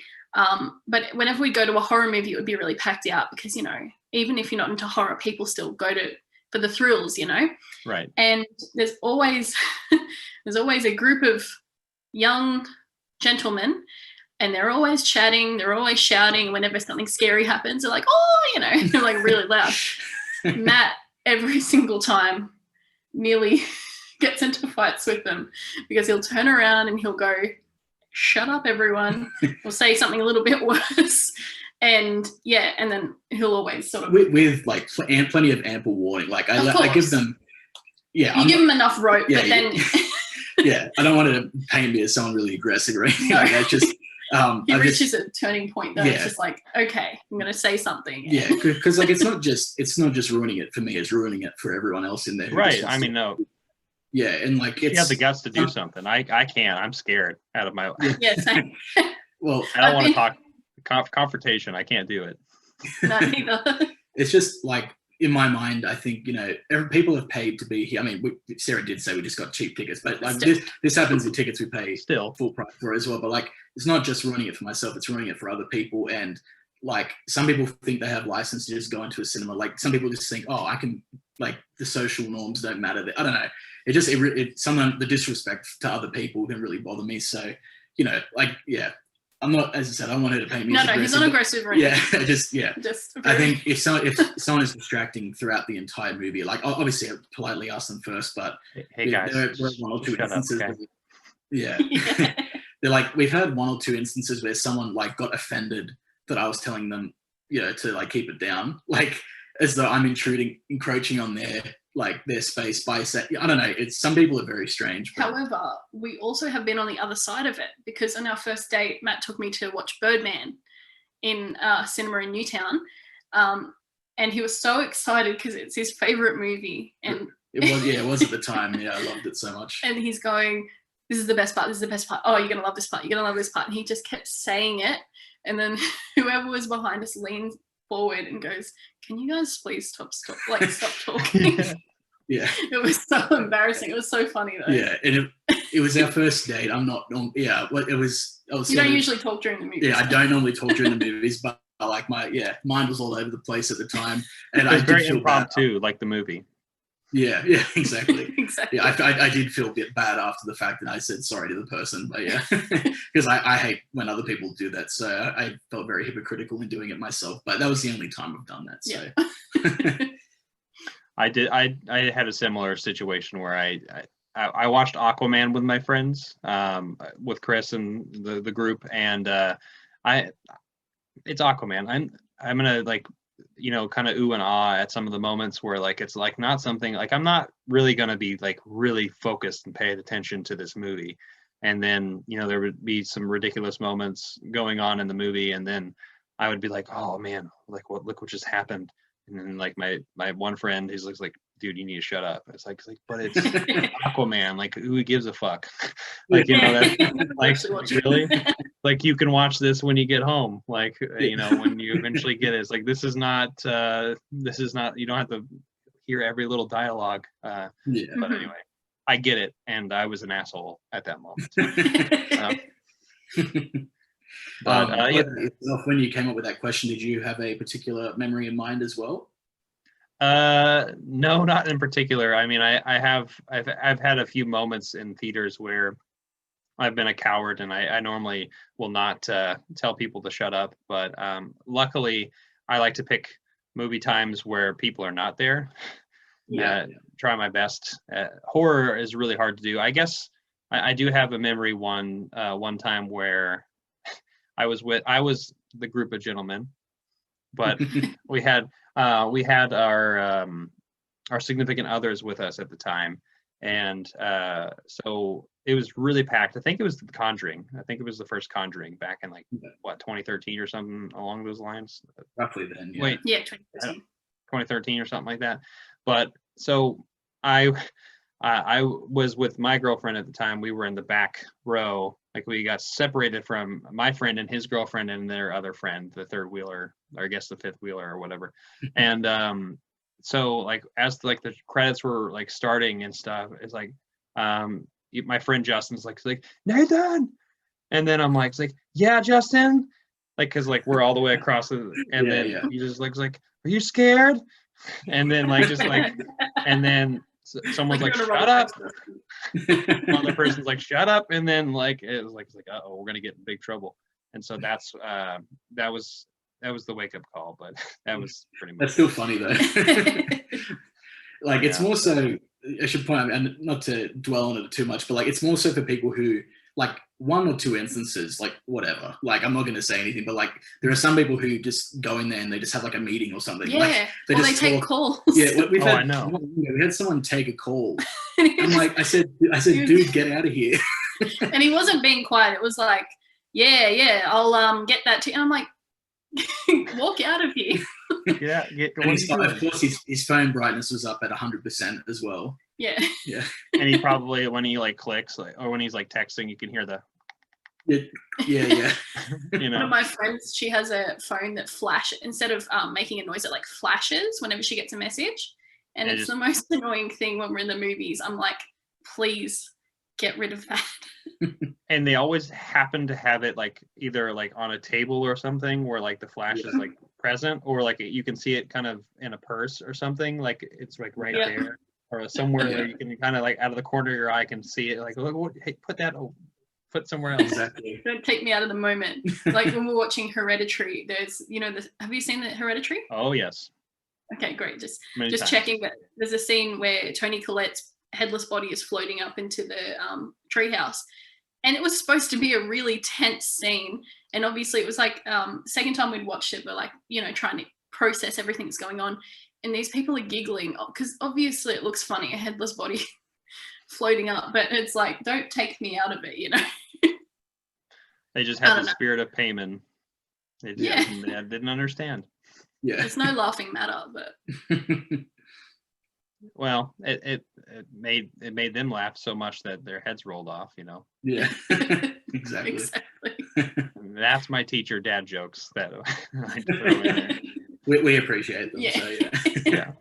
But whenever we go to a horror movie, it would be really packed out, because, you know, even if you're not into horror, people still go for the thrills, you know? Right. And there's always a group of young gentlemen, and they're always chatting, they're always shouting. Whenever something scary happens, they're like, oh, you know, they're like really loud. Matt, every single time, nearly gets into fights with them, because he'll turn around and he'll go, shut up everyone, or say something a little bit worse, and then he'll always sort of with like plenty of ample warning. Like I give them, give them enough rope, but then I don't want to paint me as someone really aggressive or anything like that. Just he reaches a turning point though. It's just like, okay, I'm gonna say something. Yeah, because like it's not just ruining it for me, it's ruining it for everyone else in there. Right. I mean, no. Yeah, and like you have the guts to do something. I can't. I'm scared out of my. Yes. Well, I don't want to talk confrontation. I can't do it. Not either. It's just like in my mind, I think, you know, people have paid to be here. I mean, Sarah did say we just got cheap tickets, but like this happens in tickets we pay still full price for as well. But like, it's not just ruining it for myself; it's ruining it for other people. And like, some people think they have license to just go into a cinema. Like, some people just think, oh, I can. Like, the social norms don't matter. I don't know. It just sometimes the disrespect to other people can really bother me. So, you know, like, yeah. I'm not, as I said, I don't want her to paint me as aggressive. No, he's not aggressive or anything. Just I think if someone is distracting throughout the entire movie, like obviously I politely ask them first, but hey guys, there are one or two instances. Up, okay? They're like, we've had one or two instances where someone like got offended that I was telling them, you know, to like keep it down, like as though I'm encroaching on their space by saying, I don't know. It's some people are very strange. But... However, we also have been on the other side of it, because on our first date, Matt took me to watch Birdman in cinema in Newtown, and he was so excited because it's his favorite movie. And it was at the time. Yeah, I loved it so much. And he's going, "This is the best part. This is the best part. Oh, you're gonna love this part. You're gonna love this part." And he just kept saying it, and then whoever was behind us leaned forward and goes, "Can you guys please stop talking?" Yeah. It was so embarrassing. It was so funny though. Yeah, and it was our first date. I'm not. Yeah, it was. You don't usually talk during the movies. Yeah, I don't normally talk during the movies, but like mind was all over the place at the time, and It was I very did feel bad. impromptu, like the movie. Yeah, exactly. Exactly. Yeah, I did feel a bit bad after the fact, and I said sorry to the person, but yeah, because I hate when other people do that, so I felt very hypocritical in doing it myself. But that was the only time I've done that. So I had a similar situation where I watched Aquaman with my friends, with Chris and the group, and it's Aquaman. I'm gonna like, kind of ooh and ah at some of the moments where like it's like not something like I'm not really gonna be like really focused and paying attention to this movie, and then there would be some ridiculous moments going on in the movie, and then I would be like, oh man, like look what just happened. And then like my one friend, he's like, dude, you need to shut up. It's like, but it's Aquaman. Like, who gives a fuck? Like, that's like, really? Like, you can watch this when you get home. Like, when you eventually get it. It's like, this is not, you don't have to hear every little dialogue. But anyway, I get it. And I was an asshole at that moment. When you came up with that question, did you have a particular memory in mind as well? No, not in particular. I mean, I've had a few moments in theaters where I've been a coward, and I normally will not tell people to shut up. But luckily, I like to pick movie times where people are not there. Try my best. Horror is really hard to do. I guess I do have a memory one time where I was the group of gentlemen, but we had our significant others with us at the time, and so it was really packed. I think it was The Conjuring. I think it was the first Conjuring back in 2013 or something along those lines. Roughly then. Yeah. Wait, 2013. 2013 or something like that. But so I was with my girlfriend at the time. We were in the back row. Like, we got separated from my friend and his girlfriend and their other friend, the third wheeler, or I guess the fifth wheeler or whatever. And so like as the credits were like starting and stuff, it's like my friend Justin's like Nathan, and then I'm like, yeah, Justin, like, because like we're all the way across the, and then he just looks like, are you scared? And then like just like, and then someone's like, shut up. Another person's like, shut up. And then like it was like uh-oh, we're gonna get in big trouble. And so that was the wake-up call, but that was pretty much that's still funny though. Like, it's more so, I should point out, and not to dwell on it too much, but like it's more so for people who like one or two instances, like whatever, like I'm not going to say anything, but like there are some people who just go in there and they just have like a meeting or something. Yeah, like, they take calls. Yeah, we had someone take a call. I'm like, I said, dude, get out of here. And he wasn't being quiet. It was like, yeah, I'll get that to you. And I'm like, walk out of here. Yeah. Of course, his phone brightness was up at 100% as well. Yeah. And he probably, when he like clicks, like, or when he's like texting, you can hear the. Yeah. One of my friends, she has a phone that flashes instead of making a noise. It like flashes whenever she gets a message, and it's the most annoying thing when we're in the movies. I'm like, please get rid of that. And they always happen to have it like either like on a table or something where like the flash is like present, or like you can see it kind of in a purse or something, like it's like right there, or somewhere where you can kind of like out of the corner of your eye can see it, like, look, hey, put somewhere else. Exactly. Don't take me out of the moment. Like when we're watching Hereditary, there's have you seen the Hereditary? Oh yes. Okay, great. Just times. Checking that there's a scene where Toni Collette's headless body is floating up into the treehouse, and it was supposed to be a really tense scene, and obviously it was like second time we'd watched it, but like trying to process everything that's going on, and these people are giggling because obviously it looks funny, a headless body floating up, but it's like, don't take me out of it. They just had the spirit of Payman. They didn't understand. Yeah, there's no laughing matter, but well, it made them laugh so much that their heads rolled off. Yeah, exactly. That's my teacher dad jokes that I throw in there. We appreciate them. Yeah.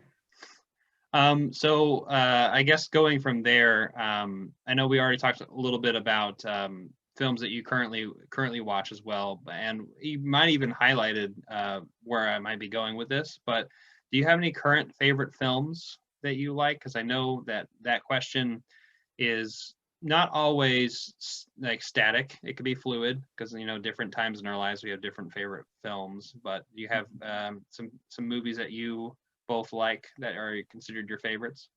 So So I guess going from there, I know we already talked a little bit about films that you currently watch as well, and you might even highlighted where I might be going with this. But do you have any current favorite films that you like? Because I know that question is not always like static. It could be fluid because different times in our lives we have different favorite films. But do you have some movies that you both like that are considered your favorites?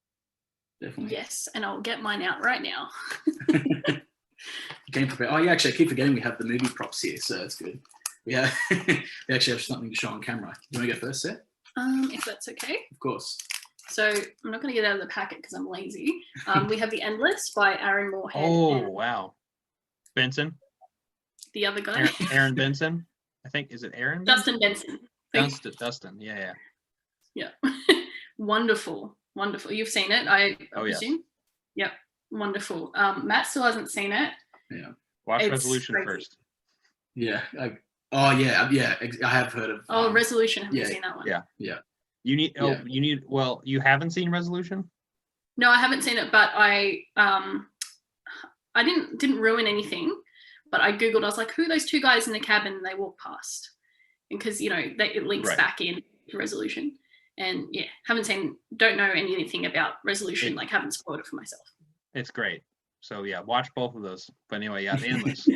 Definitely. Yes, and I'll get mine out right now. Came prepared. Oh, yeah, actually, I keep forgetting we have the movie props here, so that's good. We actually have something to show on camera. Do you want to go first, Seth? If that's okay. Of course. So I'm not going to get out of the packet because I'm lazy. We have The Endless by Aaron Moorhead. Oh, wow. Benson? The other guy? Aaron Benson? I think, is it Aaron? Dustin Benson. Dustin, yeah. Yeah. Wonderful. You've seen it, I presume? Yes. Yep. Wonderful. Matt still hasn't seen it. Yeah. Watch Resolution crazy. First. Yeah. I have heard of. Resolution. Haven't seen that one. Yeah. You haven't seen Resolution? No, I haven't seen it, but I didn't ruin anything, but I Googled, I was like, who are those two guys in the cabin? And they walk past. And because, it links back in to Resolution. And yeah, don't know anything about Resolution, haven't spoiled it for myself. It's great. So yeah, watch both of those. But anyway, The Endless.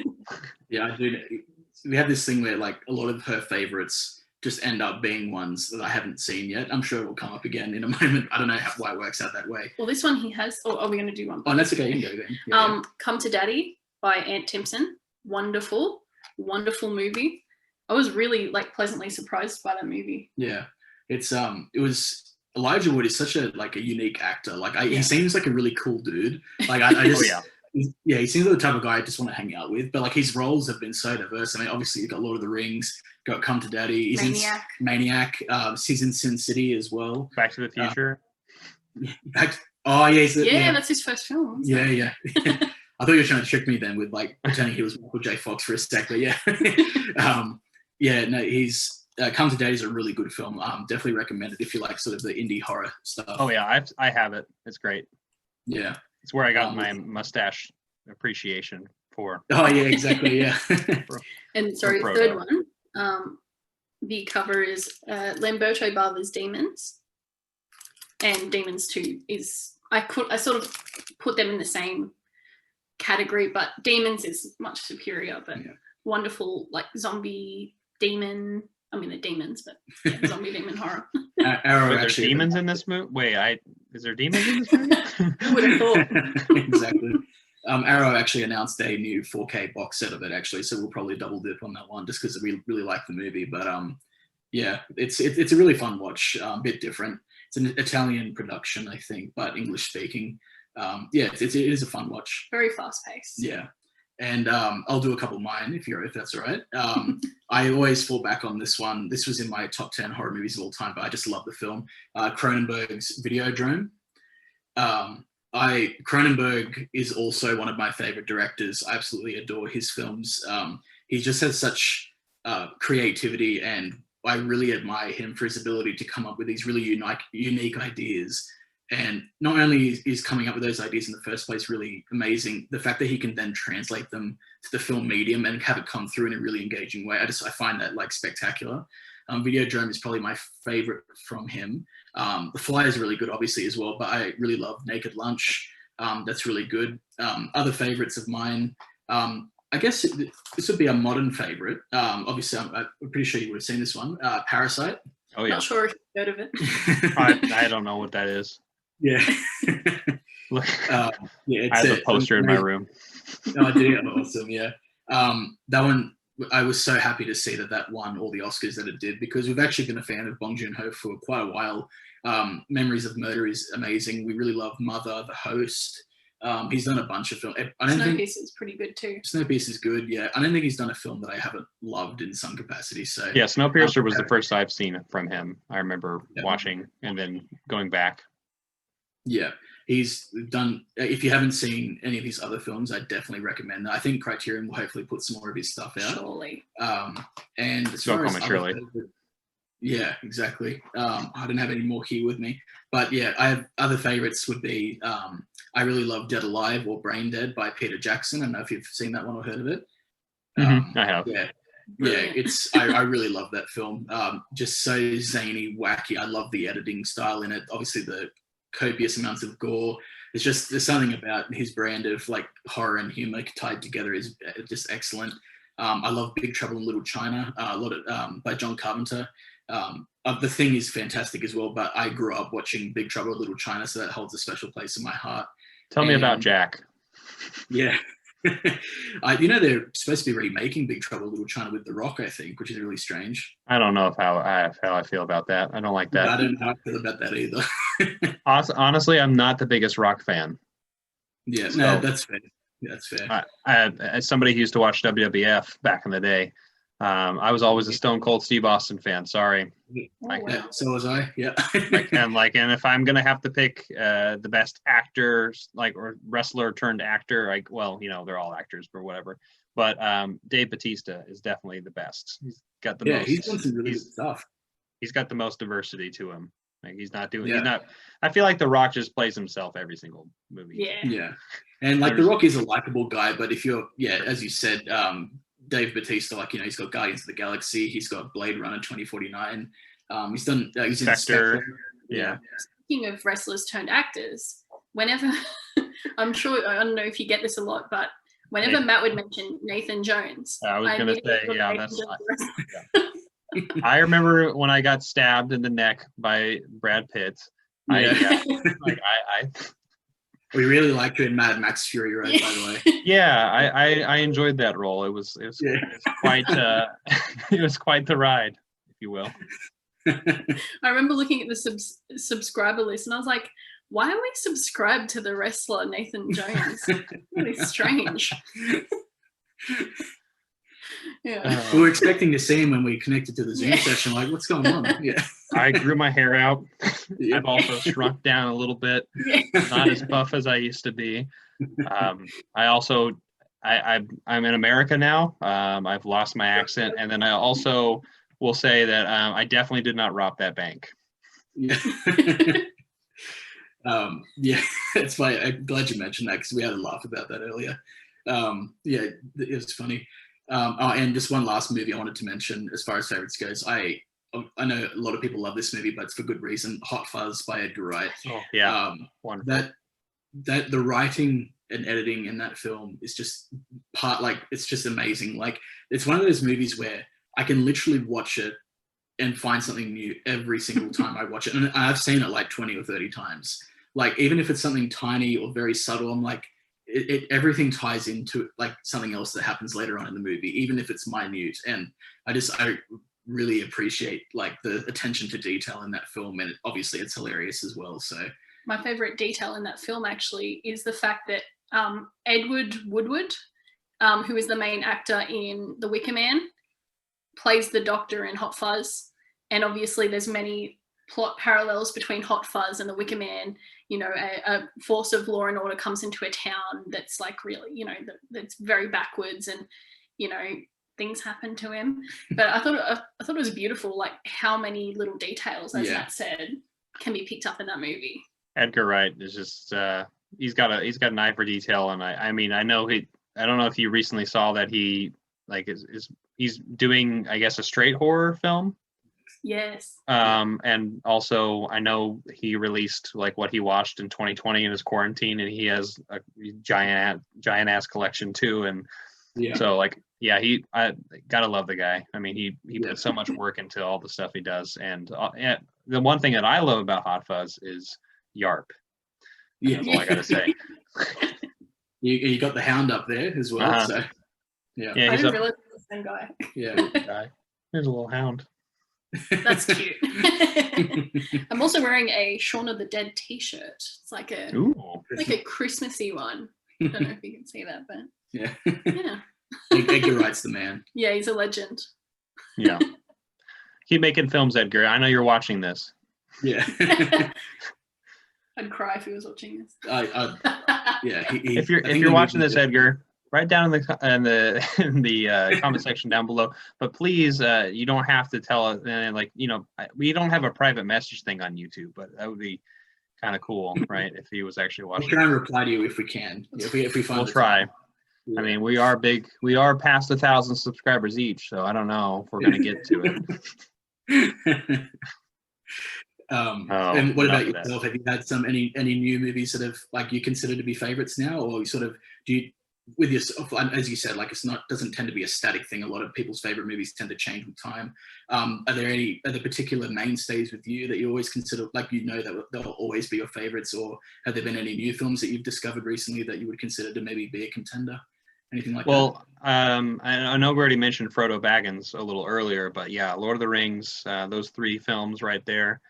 Yeah, I do. We have this thing where a lot of her favorites just end up being ones that I haven't seen yet. I'm sure it will come up again in a moment. I don't know why it works out that way. Well, this one he has. Oh, are we going to do one? Oh, that's okay. You can go then. Yeah. Come to Daddy by Ant Timpson. Wonderful movie. I was really pleasantly surprised by that movie. Yeah, it was. Elijah Wood is such a unique actor. He seems like a really cool dude. He seems like the type of guy I just want to hang out with. But his roles have been so diverse. I mean, obviously you've got Lord of the Rings, got Come to Daddy, he's Maniac. He's in Sin City as well. Back to the Future. That's his first film. Yeah. I thought you were trying to trick me then with pretending he was Michael J. Fox for a sec, but yeah. He's. Come to Daddy is a really good film. Definitely recommend it if you like sort of the indie horror stuff. Oh yeah, I have it. It's great. Yeah, it's where I got my mustache appreciation for. Oh yeah, exactly. Yeah. And sorry, the third one. The cover is Lamberto Bava's Demons, and Demons 2 is I sort of put them in the same category, but Demons is much superior. But wonderful zombie demon. I mean, they're demons, but zombie demon horror. Arrow there's demons in this movie? Wait, is there demons in this movie? Who would have thought? Exactly. Arrow actually announced a new 4K box set of it, actually, so we'll probably double dip on that one just because we really like the movie. But it's a really fun watch, a bit different. It's an Italian production, I think, but English speaking. It is a fun watch. Very fast paced. Yeah. And I'll do a couple of mine if that's all right. I always fall back on this one. This was in my top 10 horror movies of all time, but I just love the film. Cronenberg's Videodrome. Cronenberg is also one of my favorite directors. I absolutely adore his films. He just has such creativity, and I really admire him for his ability to come up with these really unique ideas. And not only is coming up with those ideas in the first place really amazing, the fact that he can then translate them to the film medium and have it come through in a really engaging way, I find that spectacular. Videodrome is probably my favorite from him. The Fly is really good, obviously, as well, but I really love Naked Lunch. That's really good. Other favorites of mine, I guess this would be a modern favorite. Obviously, I'm pretty sure you would have seen this one, Parasite. Oh yeah. Not sure if you've heard of it. I don't know what that is. Yeah. I have a poster in my room. Oh, dear. Awesome. Yeah. That one, I was so happy to see that won all the Oscars that it did, because we've actually been a fan of Bong Joon-ho for quite a while. Memories of Murder is amazing. We really love Mother, The Host. He's done a bunch of films. Snowpiercer is pretty good too. Snowpiercer is good, yeah. I don't think he's done a film that I haven't loved in some capacity. So yeah, Snowpiercer was the first I've seen from him. I remember watching and then going back. Yeah, he's done. If you haven't seen any of his other films, I definitely recommend that. I think Criterion will hopefully put some more of his stuff out. Surely. And as far as Yeah, exactly. I don't have any more here with me, but yeah, I have other favorites would be I really love Dead Alive or Brain Dead by Peter Jackson. I don't know if you've seen that one or heard of it. I have. Yeah, Brilliant. it's I really love that film. Just so zany, wacky. I love the editing style in it. Obviously, the copious amounts of gore. There's something about his brand of like horror and humor tied together is just excellent. I love Big Trouble in Little China, a lot of by John Carpenter. The Thing is fantastic as well, but I grew up watching Big Trouble in Little China, so that holds a special place in my heart. Tell me about Jack. Yeah. They're supposed to be remaking Big Trouble in Little China with The Rock, I think, which is really strange. I don't know how I feel about that. I don't like that. I don't know how I feel about that either. Honestly, I'm not the biggest Rock fan. Yeah, So, no, that's fair. Yeah, that's fair. As somebody who used to watch WWF back in the day, I was always a Stone Cold Steve Austin fan. Sorry. Yeah, so was I. Yeah. and if I'm gonna have to pick the best actor, or wrestler turned actor, they're all actors or whatever. But Dave Bautista is definitely the best. He's got the most. He's done some really good stuff. He's got the most diversity to him. Like he's not doing. Yeah. He's not. I feel like The Rock just plays himself every single movie. Yeah. Yeah, and like The Rock is a likable guy, but if you're, as you said, Dave Bautista, he's got Guardians of the Galaxy, he's got Blade Runner 2049. He's done. He's in Spectre. Yeah. Speaking of wrestlers turned actors, whenever I'm sure I don't know if you get this a lot, but whenever Matt would mention Nathan Jones, I was gonna say, I remember when I got stabbed in the neck by Brad Pitt. Yeah. I We really liked you in Mad Max Fury Road, by the way. Yeah, I enjoyed that role. It was quite it was quite the ride, if you will. I remember looking at the subscriber list and I was like, why are we subscribed to the wrestler Nathan Jones? Really strange. Yeah. We were expecting to see him when we connected to the Zoom session. Like, what's going on? Yeah. I grew my hair out. I've also shrunk down a little bit. Not as buff as I used to be. I'm in America now. I've lost my accent, and then I also will say that I definitely did not rob that bank. Yeah. That's why I'm glad you mentioned that because we had a laugh about that earlier. It was funny. And just one last movie I wanted to mention as far as favorites goes. I know a lot of people love this movie, but it's for good reason. Hot Fuzz by Edgar Wright. Oh, yeah. Wonderful. That the writing and editing in that film is just it's just amazing. Like, it's one of those movies where I can literally watch it and find something new every single time I watch it. And I've seen it like 20 or 30 times. Like, even if it's something tiny or very subtle, I'm like, everything ties into like something else that happens later on in the movie, even if it's minute. And I really appreciate like the attention to detail in that film, and obviously it's hilarious as well. So my favorite detail in that film actually is the fact that Edward Woodward, who is the main actor in The Wicker Man, plays the doctor in Hot Fuzz. And obviously there's many plot parallels between Hot Fuzz and The Wicker Man. You know, a force of law and order comes into a town that's like really, that's very backwards, and, things happen to him. But I thought it was beautiful, like how many little details, as Matt said, can be picked up in that movie. Edgar Wright is just he's got an eye for detail, and I know I don't know if you recently saw that he he's doing, I guess, a straight horror film. Yes. And also I know he released like what he watched in 2020 in his quarantine, and he has a giant ass collection too. And so I gotta love the guy. I mean, he puts so much work into all the stuff he does. And the one thing that I love about Hot Fuzz is Yarp. That's all I gotta say. You got the hound up there as well. So I didn't realize it was the same guy. Yeah. There's a little hound. That's cute. I'm also wearing a Shaun of the Dead t-shirt. It's like a Christmassy one. I don't know if you can see that, but yeah. Edgar Wright's the man. Yeah, he's a legend. Yeah. Keep making films, Edgar. I know you're watching this. Yeah. I'd cry if he was watching this. If you're watching this, Edgar, write down in the in the comment section down below. But please, you don't have to tell us. Like, you know, we don't have a private message thing on YouTube, but that would be kind of cool, right? If he was actually watching. We'll try and reply to you if we can. If we find. We'll try. Yeah. I mean, we are big. We are past 1,000 subscribers each, so I don't know if we're gonna get to it. And what about yourself? Have you had any new movies that have like you consider to be favorites now, or you sort of do you with yourself? As you said, like doesn't tend to be a static thing. A lot of people's favorite movies tend to change with time. Are there particular mainstays with you that you always consider, like that they'll always be your favorites, or have there been any new films that you've discovered recently that you would consider to maybe be a contender? Anything like that? Well, I know we already mentioned Frodo Baggins a little earlier, but yeah, Lord of the Rings, those 3 films right there.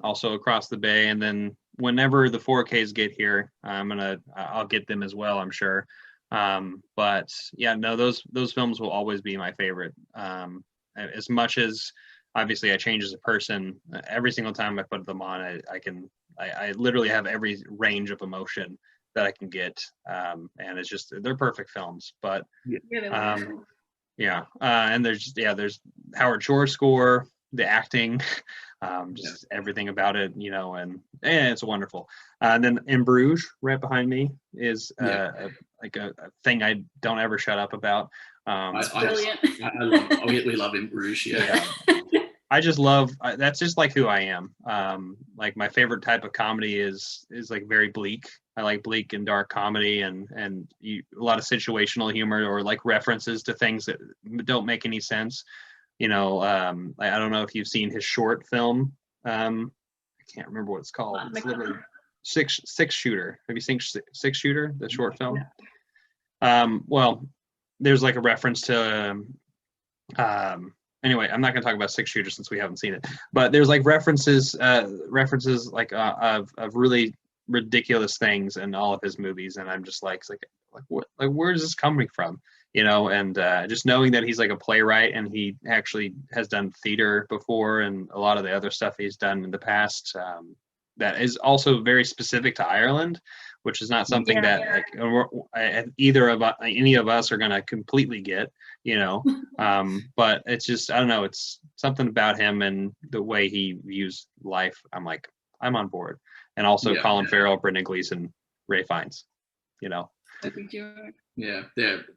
Also Across the Bay, and then whenever the 4Ks get here, I'll get them as well, I'm sure. But yeah, no, those films will always be my favorite. As much as obviously I change as a person, every single time I put them on, I literally have every range of emotion that I can get, and it's just they're perfect films. But and there's Howard Shore score, the acting, just everything about it, and it's wonderful. And then In Bruges, right behind me, is a thing I don't ever shut up about. It's brilliant. We love In Bruges. Yeah. I just love. That's just like who I am. Like my favorite type of comedy is like very bleak. I like bleak and dark comedy, and a lot of situational humor or like references to things that don't make any sense. I don't know if you've seen his short film. I can't remember what it's called. It's literally Six Shooter. Have you seen Six Shooter, the short film? No. Well, there's like a reference to. Anyway, I'm not going to talk about Six Shooter since we haven't seen it. But there's like references like of really ridiculous things in all of his movies, and I'm just like what? Like where is this coming from? And just knowing that he's like a playwright and he actually has done theater before and a lot of the other stuff he's done in the past that is also very specific to Ireland, which is not something that like any of us are going to completely get, but it's just, I don't know, it's something about him and the way he views life. I'm on board. And also Colin Farrell, Brendan Gleeson, Ray Fiennes, Yeah,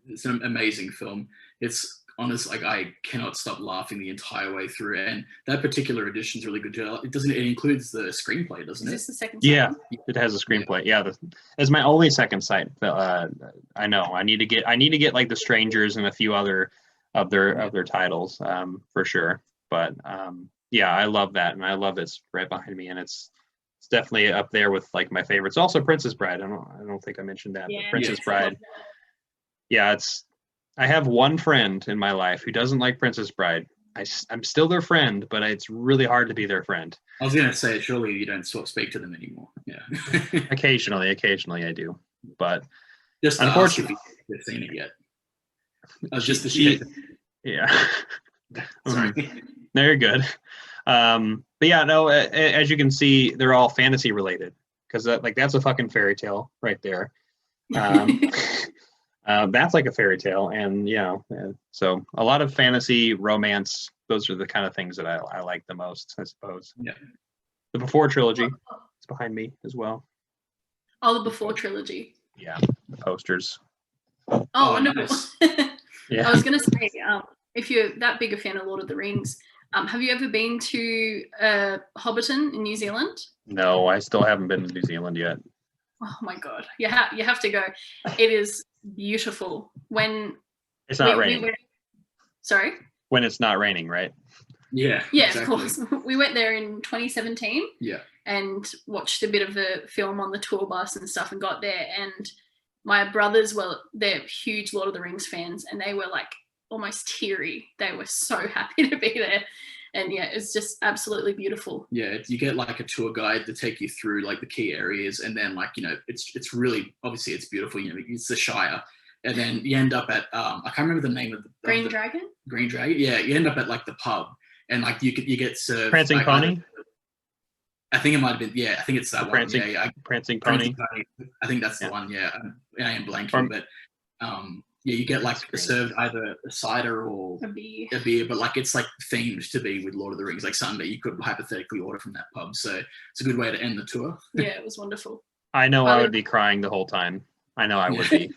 it's an amazing film. It's honest, like I cannot stop laughing the entire way through. And that particular edition is really good. It includes the screenplay, doesn't it? Is this the second? Yeah, it has a screenplay. Yeah, it's my only second sight. I know I need to get like The Strangers and a few other of their titles for sure. But yeah, I love that, and I love it's right behind me, and it's definitely up there with like my favorites. Also Princess Bride. I don't think I mentioned that. Yeah, but Princess Bride. Yeah, I have one friend in my life who doesn't like Princess Bride. I'm still their friend, but it's really hard to be their friend. I was going to say, surely you don't speak to them anymore. Yeah. Occasionally I do, but just unfortunately, you've seen it yet. Just the shit. Yeah. Sorry. Very good. But yeah, no. As you can see, they're all fantasy related because that's a fucking fairy tale right there. That's like a fairy tale, and so a lot of fantasy, romance. Those are the kind of things that I like the most, I suppose. Yeah. The Before trilogy is behind me as well. Oh, the Before trilogy. Yeah, the posters. Oh, wonderful. Nice. Yeah. I was going to say, if you're that big a fan of Lord of the Rings, have you ever been to Hobbiton in New Zealand? No, I still haven't been to New Zealand yet. Oh my God, you have to go. It is beautiful when it's not raining. Sorry? When it's not raining, right? Yeah. Yeah, exactly. Of course. We went there in 2017. Yeah. And watched a bit of the film on the tour bus and stuff, and got there. And my brothers they're huge Lord of the Rings fans, and they were like almost teary. They were so happy to be there. And yeah, it's just absolutely beautiful. Yeah, you get like a tour guide to take you through like the key areas, and then like it's really obviously it's beautiful. It's the Shire, and then you end up at I can't remember the name of the Green Dragon. Green Dragon. Yeah, you end up at like the pub, and like you get served. Prancing Pony. I think it might have been. Yeah, I think it's that one. Prancing Pony. I think that's the one. Yeah, I am blanking, but yeah, you get like Experience. served either a cider or A beer. a beer, but like it's like themed to be with Lord of the Rings, like something that you could hypothetically order from that pub. So it's a good way to end the tour. Yeah, it was wonderful. I know I would be crying the whole time. I know I would be.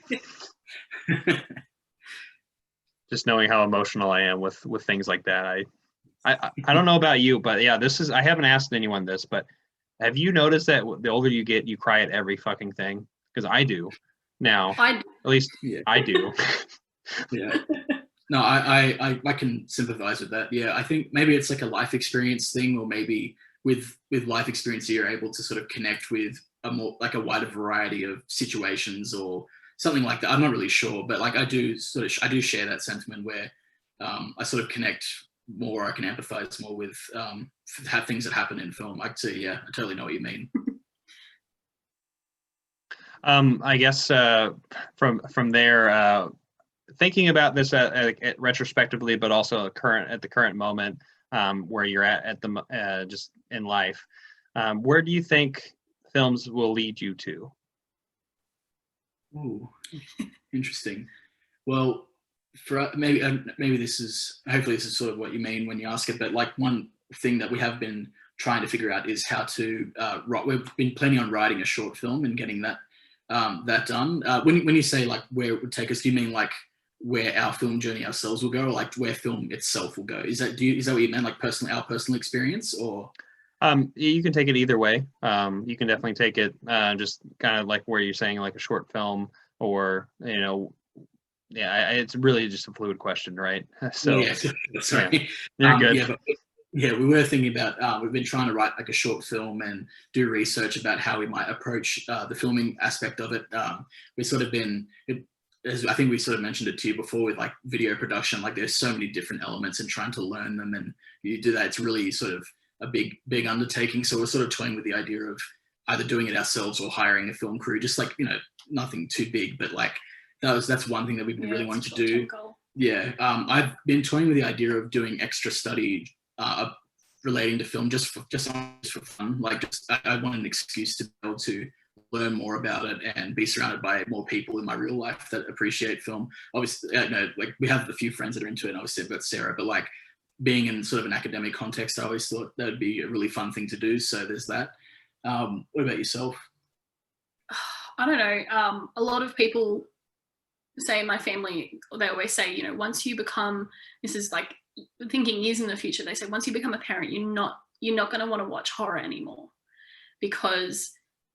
Just knowing how emotional I am with things like that. I don't know about you, but yeah, I haven't asked anyone this, but have you noticed that the older you get, you cry at every fucking thing? Because I do now. At least Yeah. I do. Yeah. No, I can sympathize with that. Yeah, I think maybe it's like a life experience thing, or maybe with life experience you're able to sort of connect with a more like a wider variety of situations or something like that. I'm not really sure, but like I do share that sentiment where I sort of connect more, I can empathize more with things that happen in film. I'd say, yeah, I totally know what you mean. I guess from there, thinking about this at retrospectively, but also at the current moment where you're at the just in life, where do you think films will lead you to? Ooh, interesting. Well, for maybe this is hopefully this is sort of what you mean when you ask it, but like one thing that we have been trying to figure out is how to write. We've been planning on writing a short film and getting that done. When you say like where it would take us, do you mean like where our film journey ourselves will go, or like where film itself will go? Is that what you meant, like our personal experience, or? You can take it either way. You can definitely take it just kind of like where you're saying like a short film, or yeah, it's really just a fluid question, right? So yeah, sorry, you're good. Yeah, we were thinking about we've been trying to write like a short film and do research about how we might approach the filming aspect of it. We've sort of been, as I think we sort of mentioned it to you before, with like video production, like there's so many different elements and trying to learn them, and you do that, it's really sort of a big undertaking. So we're sort of toying with the idea of either doing it ourselves or hiring a film crew, just like, nothing too big, but like that's one thing that we've been really wanting to do. Goal. Yeah, I've been toying with the idea of doing extra study relating to film just for fun. Like I want an excuse to be able to learn more about it and be surrounded by more people in my real life that appreciate film. Obviously, like we have a few friends that are into it, and obviously I've got Sarah, but like being in sort of an academic context, I always thought that would be a really fun thing to do. So there's that. What about yourself? I don't know. A lot of people say in my family, they always say, once you become, this is like thinking years in the future, they say once you become a parent, you're not going to want to watch horror anymore because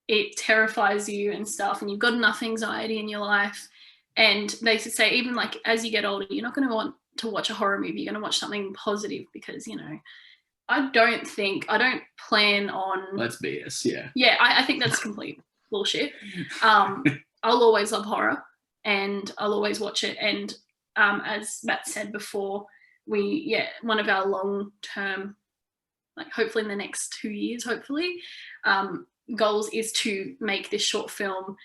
it terrifies you and stuff, and you've got enough anxiety in your life. And they say even like as you get older, you're not going to want to watch a horror movie. You're going to watch something positive because I don't plan on. That's BS. Yeah. Yeah, I think that's complete bullshit. I'll always love horror and I'll always watch it. And as Matt said before, one of our long-term, like hopefully in the next 2 years, goals is to make this short film.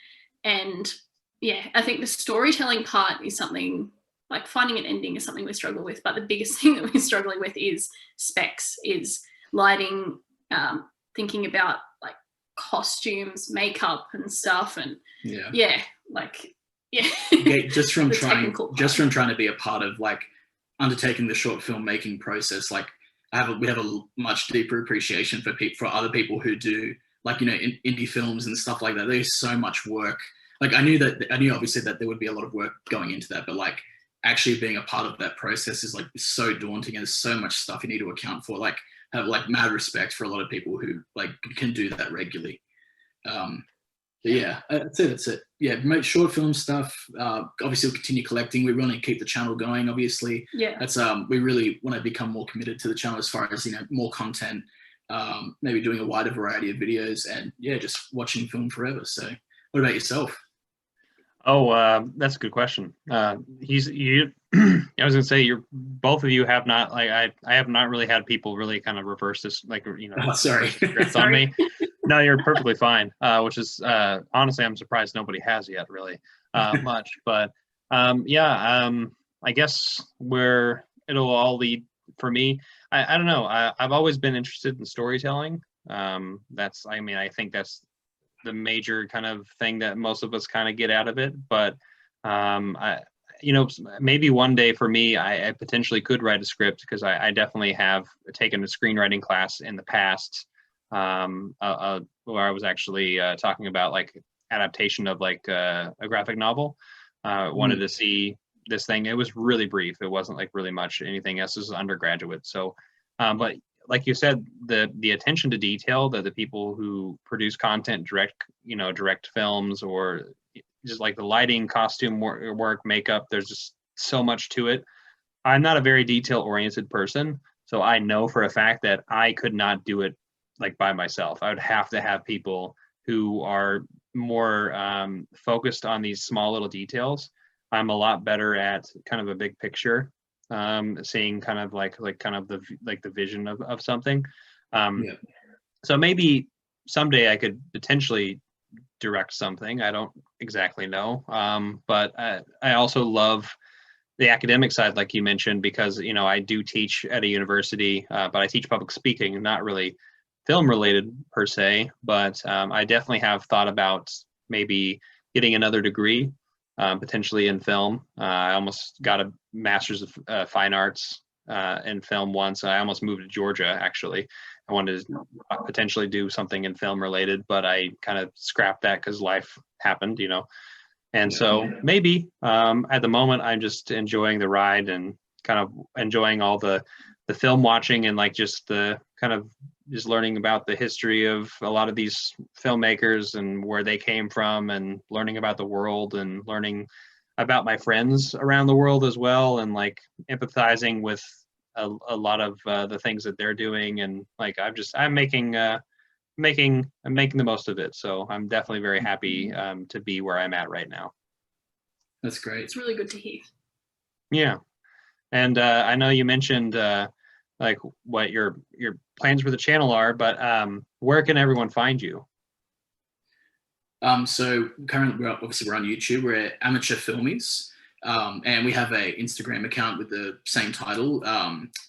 And yeah, I think the storytelling part is something, like finding an ending is something we struggle with, but the biggest thing that we're struggling with is specs, is lighting, thinking about like costumes, makeup and stuff. And just from trying to be a part of like undertaking the short film making process, like we have a much deeper appreciation for other people who do like, indie films and stuff like that. There's so much work. Like I knew obviously that there would be a lot of work going into that, but like actually being a part of that process is like so daunting, and there's so much stuff you need to account for. Like have like mad respect for a lot of people who like can do that regularly. Yeah, that's it. Yeah, make short film stuff. Obviously, we'll continue collecting. We want to keep the channel going. Obviously, yeah. That's we really want to become more committed to the channel as far as more content. Maybe doing a wider variety of videos, and yeah, just watching film forever. So, what about yourself? Oh, that's a good question. I was gonna say both of you have not, like I have not really had people really kind of reverse this, like sorry, on me. No, you're perfectly fine. Which is honestly, I'm surprised nobody has yet really much. But I guess where it'll all lead for me, I don't know. I've always been interested in storytelling. I think that's the major kind of thing that most of us kind of get out of it. But I, you know, maybe one day for me, I potentially could write a script, because I definitely have taken a screenwriting class in the past, where I was actually talking about like adaptation of like a graphic novel. Wanted to see this thing. It was really brief. It wasn't like really much anything else. This is undergraduate. So, but like you said, the attention to detail that the people who produce content, direct films, or just like the lighting, costume work, makeup, there's just so much to it. I'm not a very detail oriented person, so I know for a fact that I could not do it like by myself. I would have to have people who are more focused on these small little details. I'm a lot better at kind of a big picture, seeing kind of like kind of the vision of something. So maybe someday I could potentially direct something. I don't exactly know, but I also love the academic side, like you mentioned, because I do teach at a university, but I teach public speaking, not really film related per se, but I definitely have thought about maybe getting another degree, potentially in film. I almost got a master's of fine arts in film once. I almost moved to Georgia, actually. I wanted to potentially do something in film related, but I kind of scrapped that because life happened, And so maybe at the moment, I'm just enjoying the ride and kind of enjoying all the film watching, and like just the kind of just learning about the history of a lot of these filmmakers and where they came from, and learning about the world, and learning about my friends around the world as well, and like empathizing with a lot of the things that they're doing. And like I'm making the most of it. So I'm definitely very happy to be where I'm at right now. That's great. It's really good to hear. Yeah. And I know you mentioned like what your plans for the channel are, but where can everyone find you? So currently, we're on YouTube. We're at Amateur Filmies, and we have a Instagram account with the same title.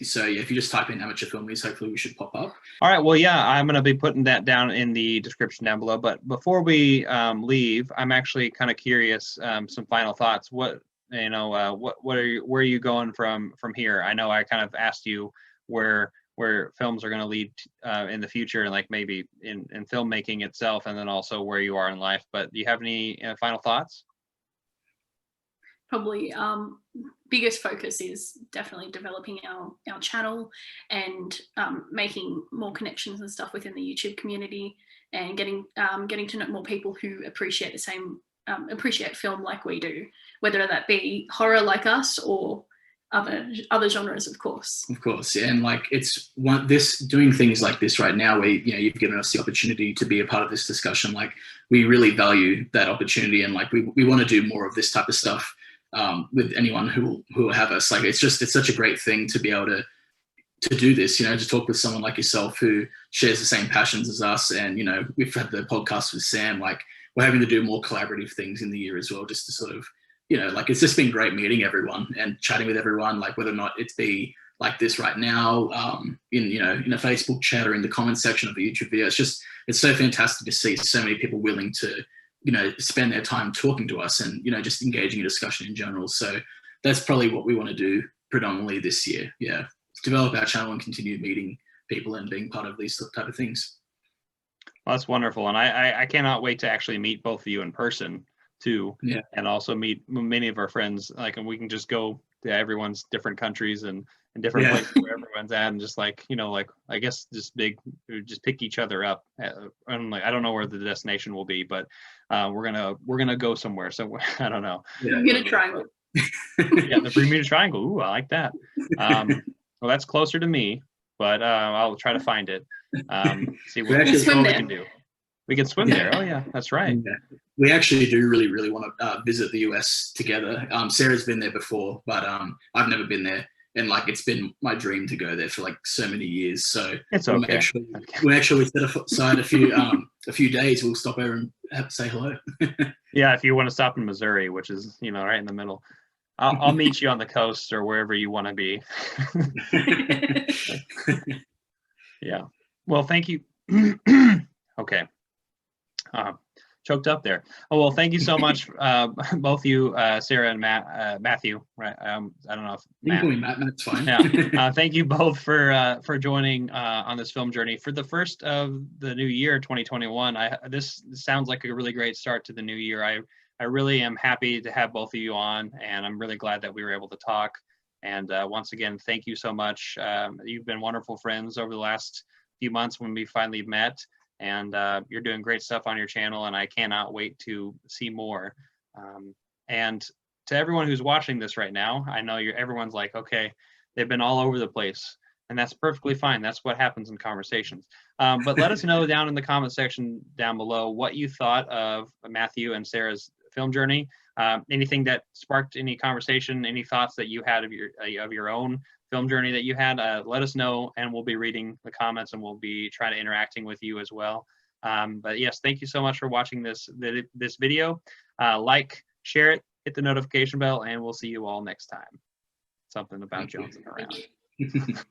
So yeah, if you just type in Amateur Filmies, hopefully we should pop up. All right. Well, yeah, I'm going to be putting that down in the description down below. But before we leave, I'm actually kind of curious. Some final thoughts. Where are you going from here? I know I kind of asked you where films are going to lead in the future, and like maybe in filmmaking itself, and then also where you are in life. But do you have any final thoughts? Probably biggest focus is definitely developing our channel, and making more connections and stuff within the YouTube community, and getting to know more people who appreciate the same appreciate film like we do, whether that be horror like us or other genres, of course. Of course, yeah. And like doing things like this right now, where you've given us the opportunity to be a part of this discussion. Like, we really value that opportunity, and like we want to do more of this type of stuff with anyone who will have us. Like, it's such a great thing to be able to do this, to talk with someone like yourself who shares the same passions as us. And we've had the podcast with Sam. Like, we're having to do more collaborative things in the year as well, just to sort of like, it's just been great meeting everyone and chatting with everyone, like whether or not it's be like this right now, in a Facebook chat or in the comments section of a YouTube video. It's so fantastic to see so many people willing to spend their time talking to us, and just engaging in discussion in general. So that's probably what we want to do predominantly this year. Yeah, develop our channel and continue meeting people and being part of these type of things. Well, that's wonderful, and I cannot wait to actually meet both of you in person too. Yeah. And also meet many of our friends, like, and we can just go to everyone's different countries and different places where everyone's at, and just like like, I guess just pick each other up. And like, I don't know where the destination will be, but we're gonna go somewhere. So I don't know. Bermuda Triangle. Yeah, the Bermuda Triangle. Ooh, I like that. Well, that's closer to me, but I'll try to find it. See what we can do. We can swim there. Oh yeah, that's right. Yeah. We actually do really, really want to visit the US together. Sarah's been there before, but I've never been there, and like, it's been my dream to go there for like so many years. So it's okay. We'll actually set aside a few days. We'll stop over and have to say hello. Yeah, if you want to stop in Missouri, which is right in the middle, I'll meet you on the coast or wherever you want to be. Yeah. Well, thank you. Okay. choked up there. Oh, well, thank you so much, both of you, Sarah and Matthew. Right? I don't know if You can call me Matt. Matt's fine. Yeah. Thank you both for joining on this film journey for the first of the new year, 2021. This sounds like a really great start to the new year. I really am happy to have both of you on, and I'm really glad that we were able to talk. And once again, thank you so much. You've been wonderful friends over the last few months when we finally met. And you're doing great stuff on your channel, and I cannot wait to see more. And to everyone who's watching this right now, I know everyone's like, okay, they've been all over the place, and that's perfectly fine. That's what happens in conversations. But let us know down in the comment section down below what you thought of Matthew and Sarah's film journey. Anything that sparked any conversation, any thoughts that you had of your own film journey that you had, let us know, and we'll be reading the comments, and we'll be trying to interacting with you as well. But yes, thank you so much for watching this video. Like, share it, hit the notification bell, and we'll see you all next time. Something about Jones and around.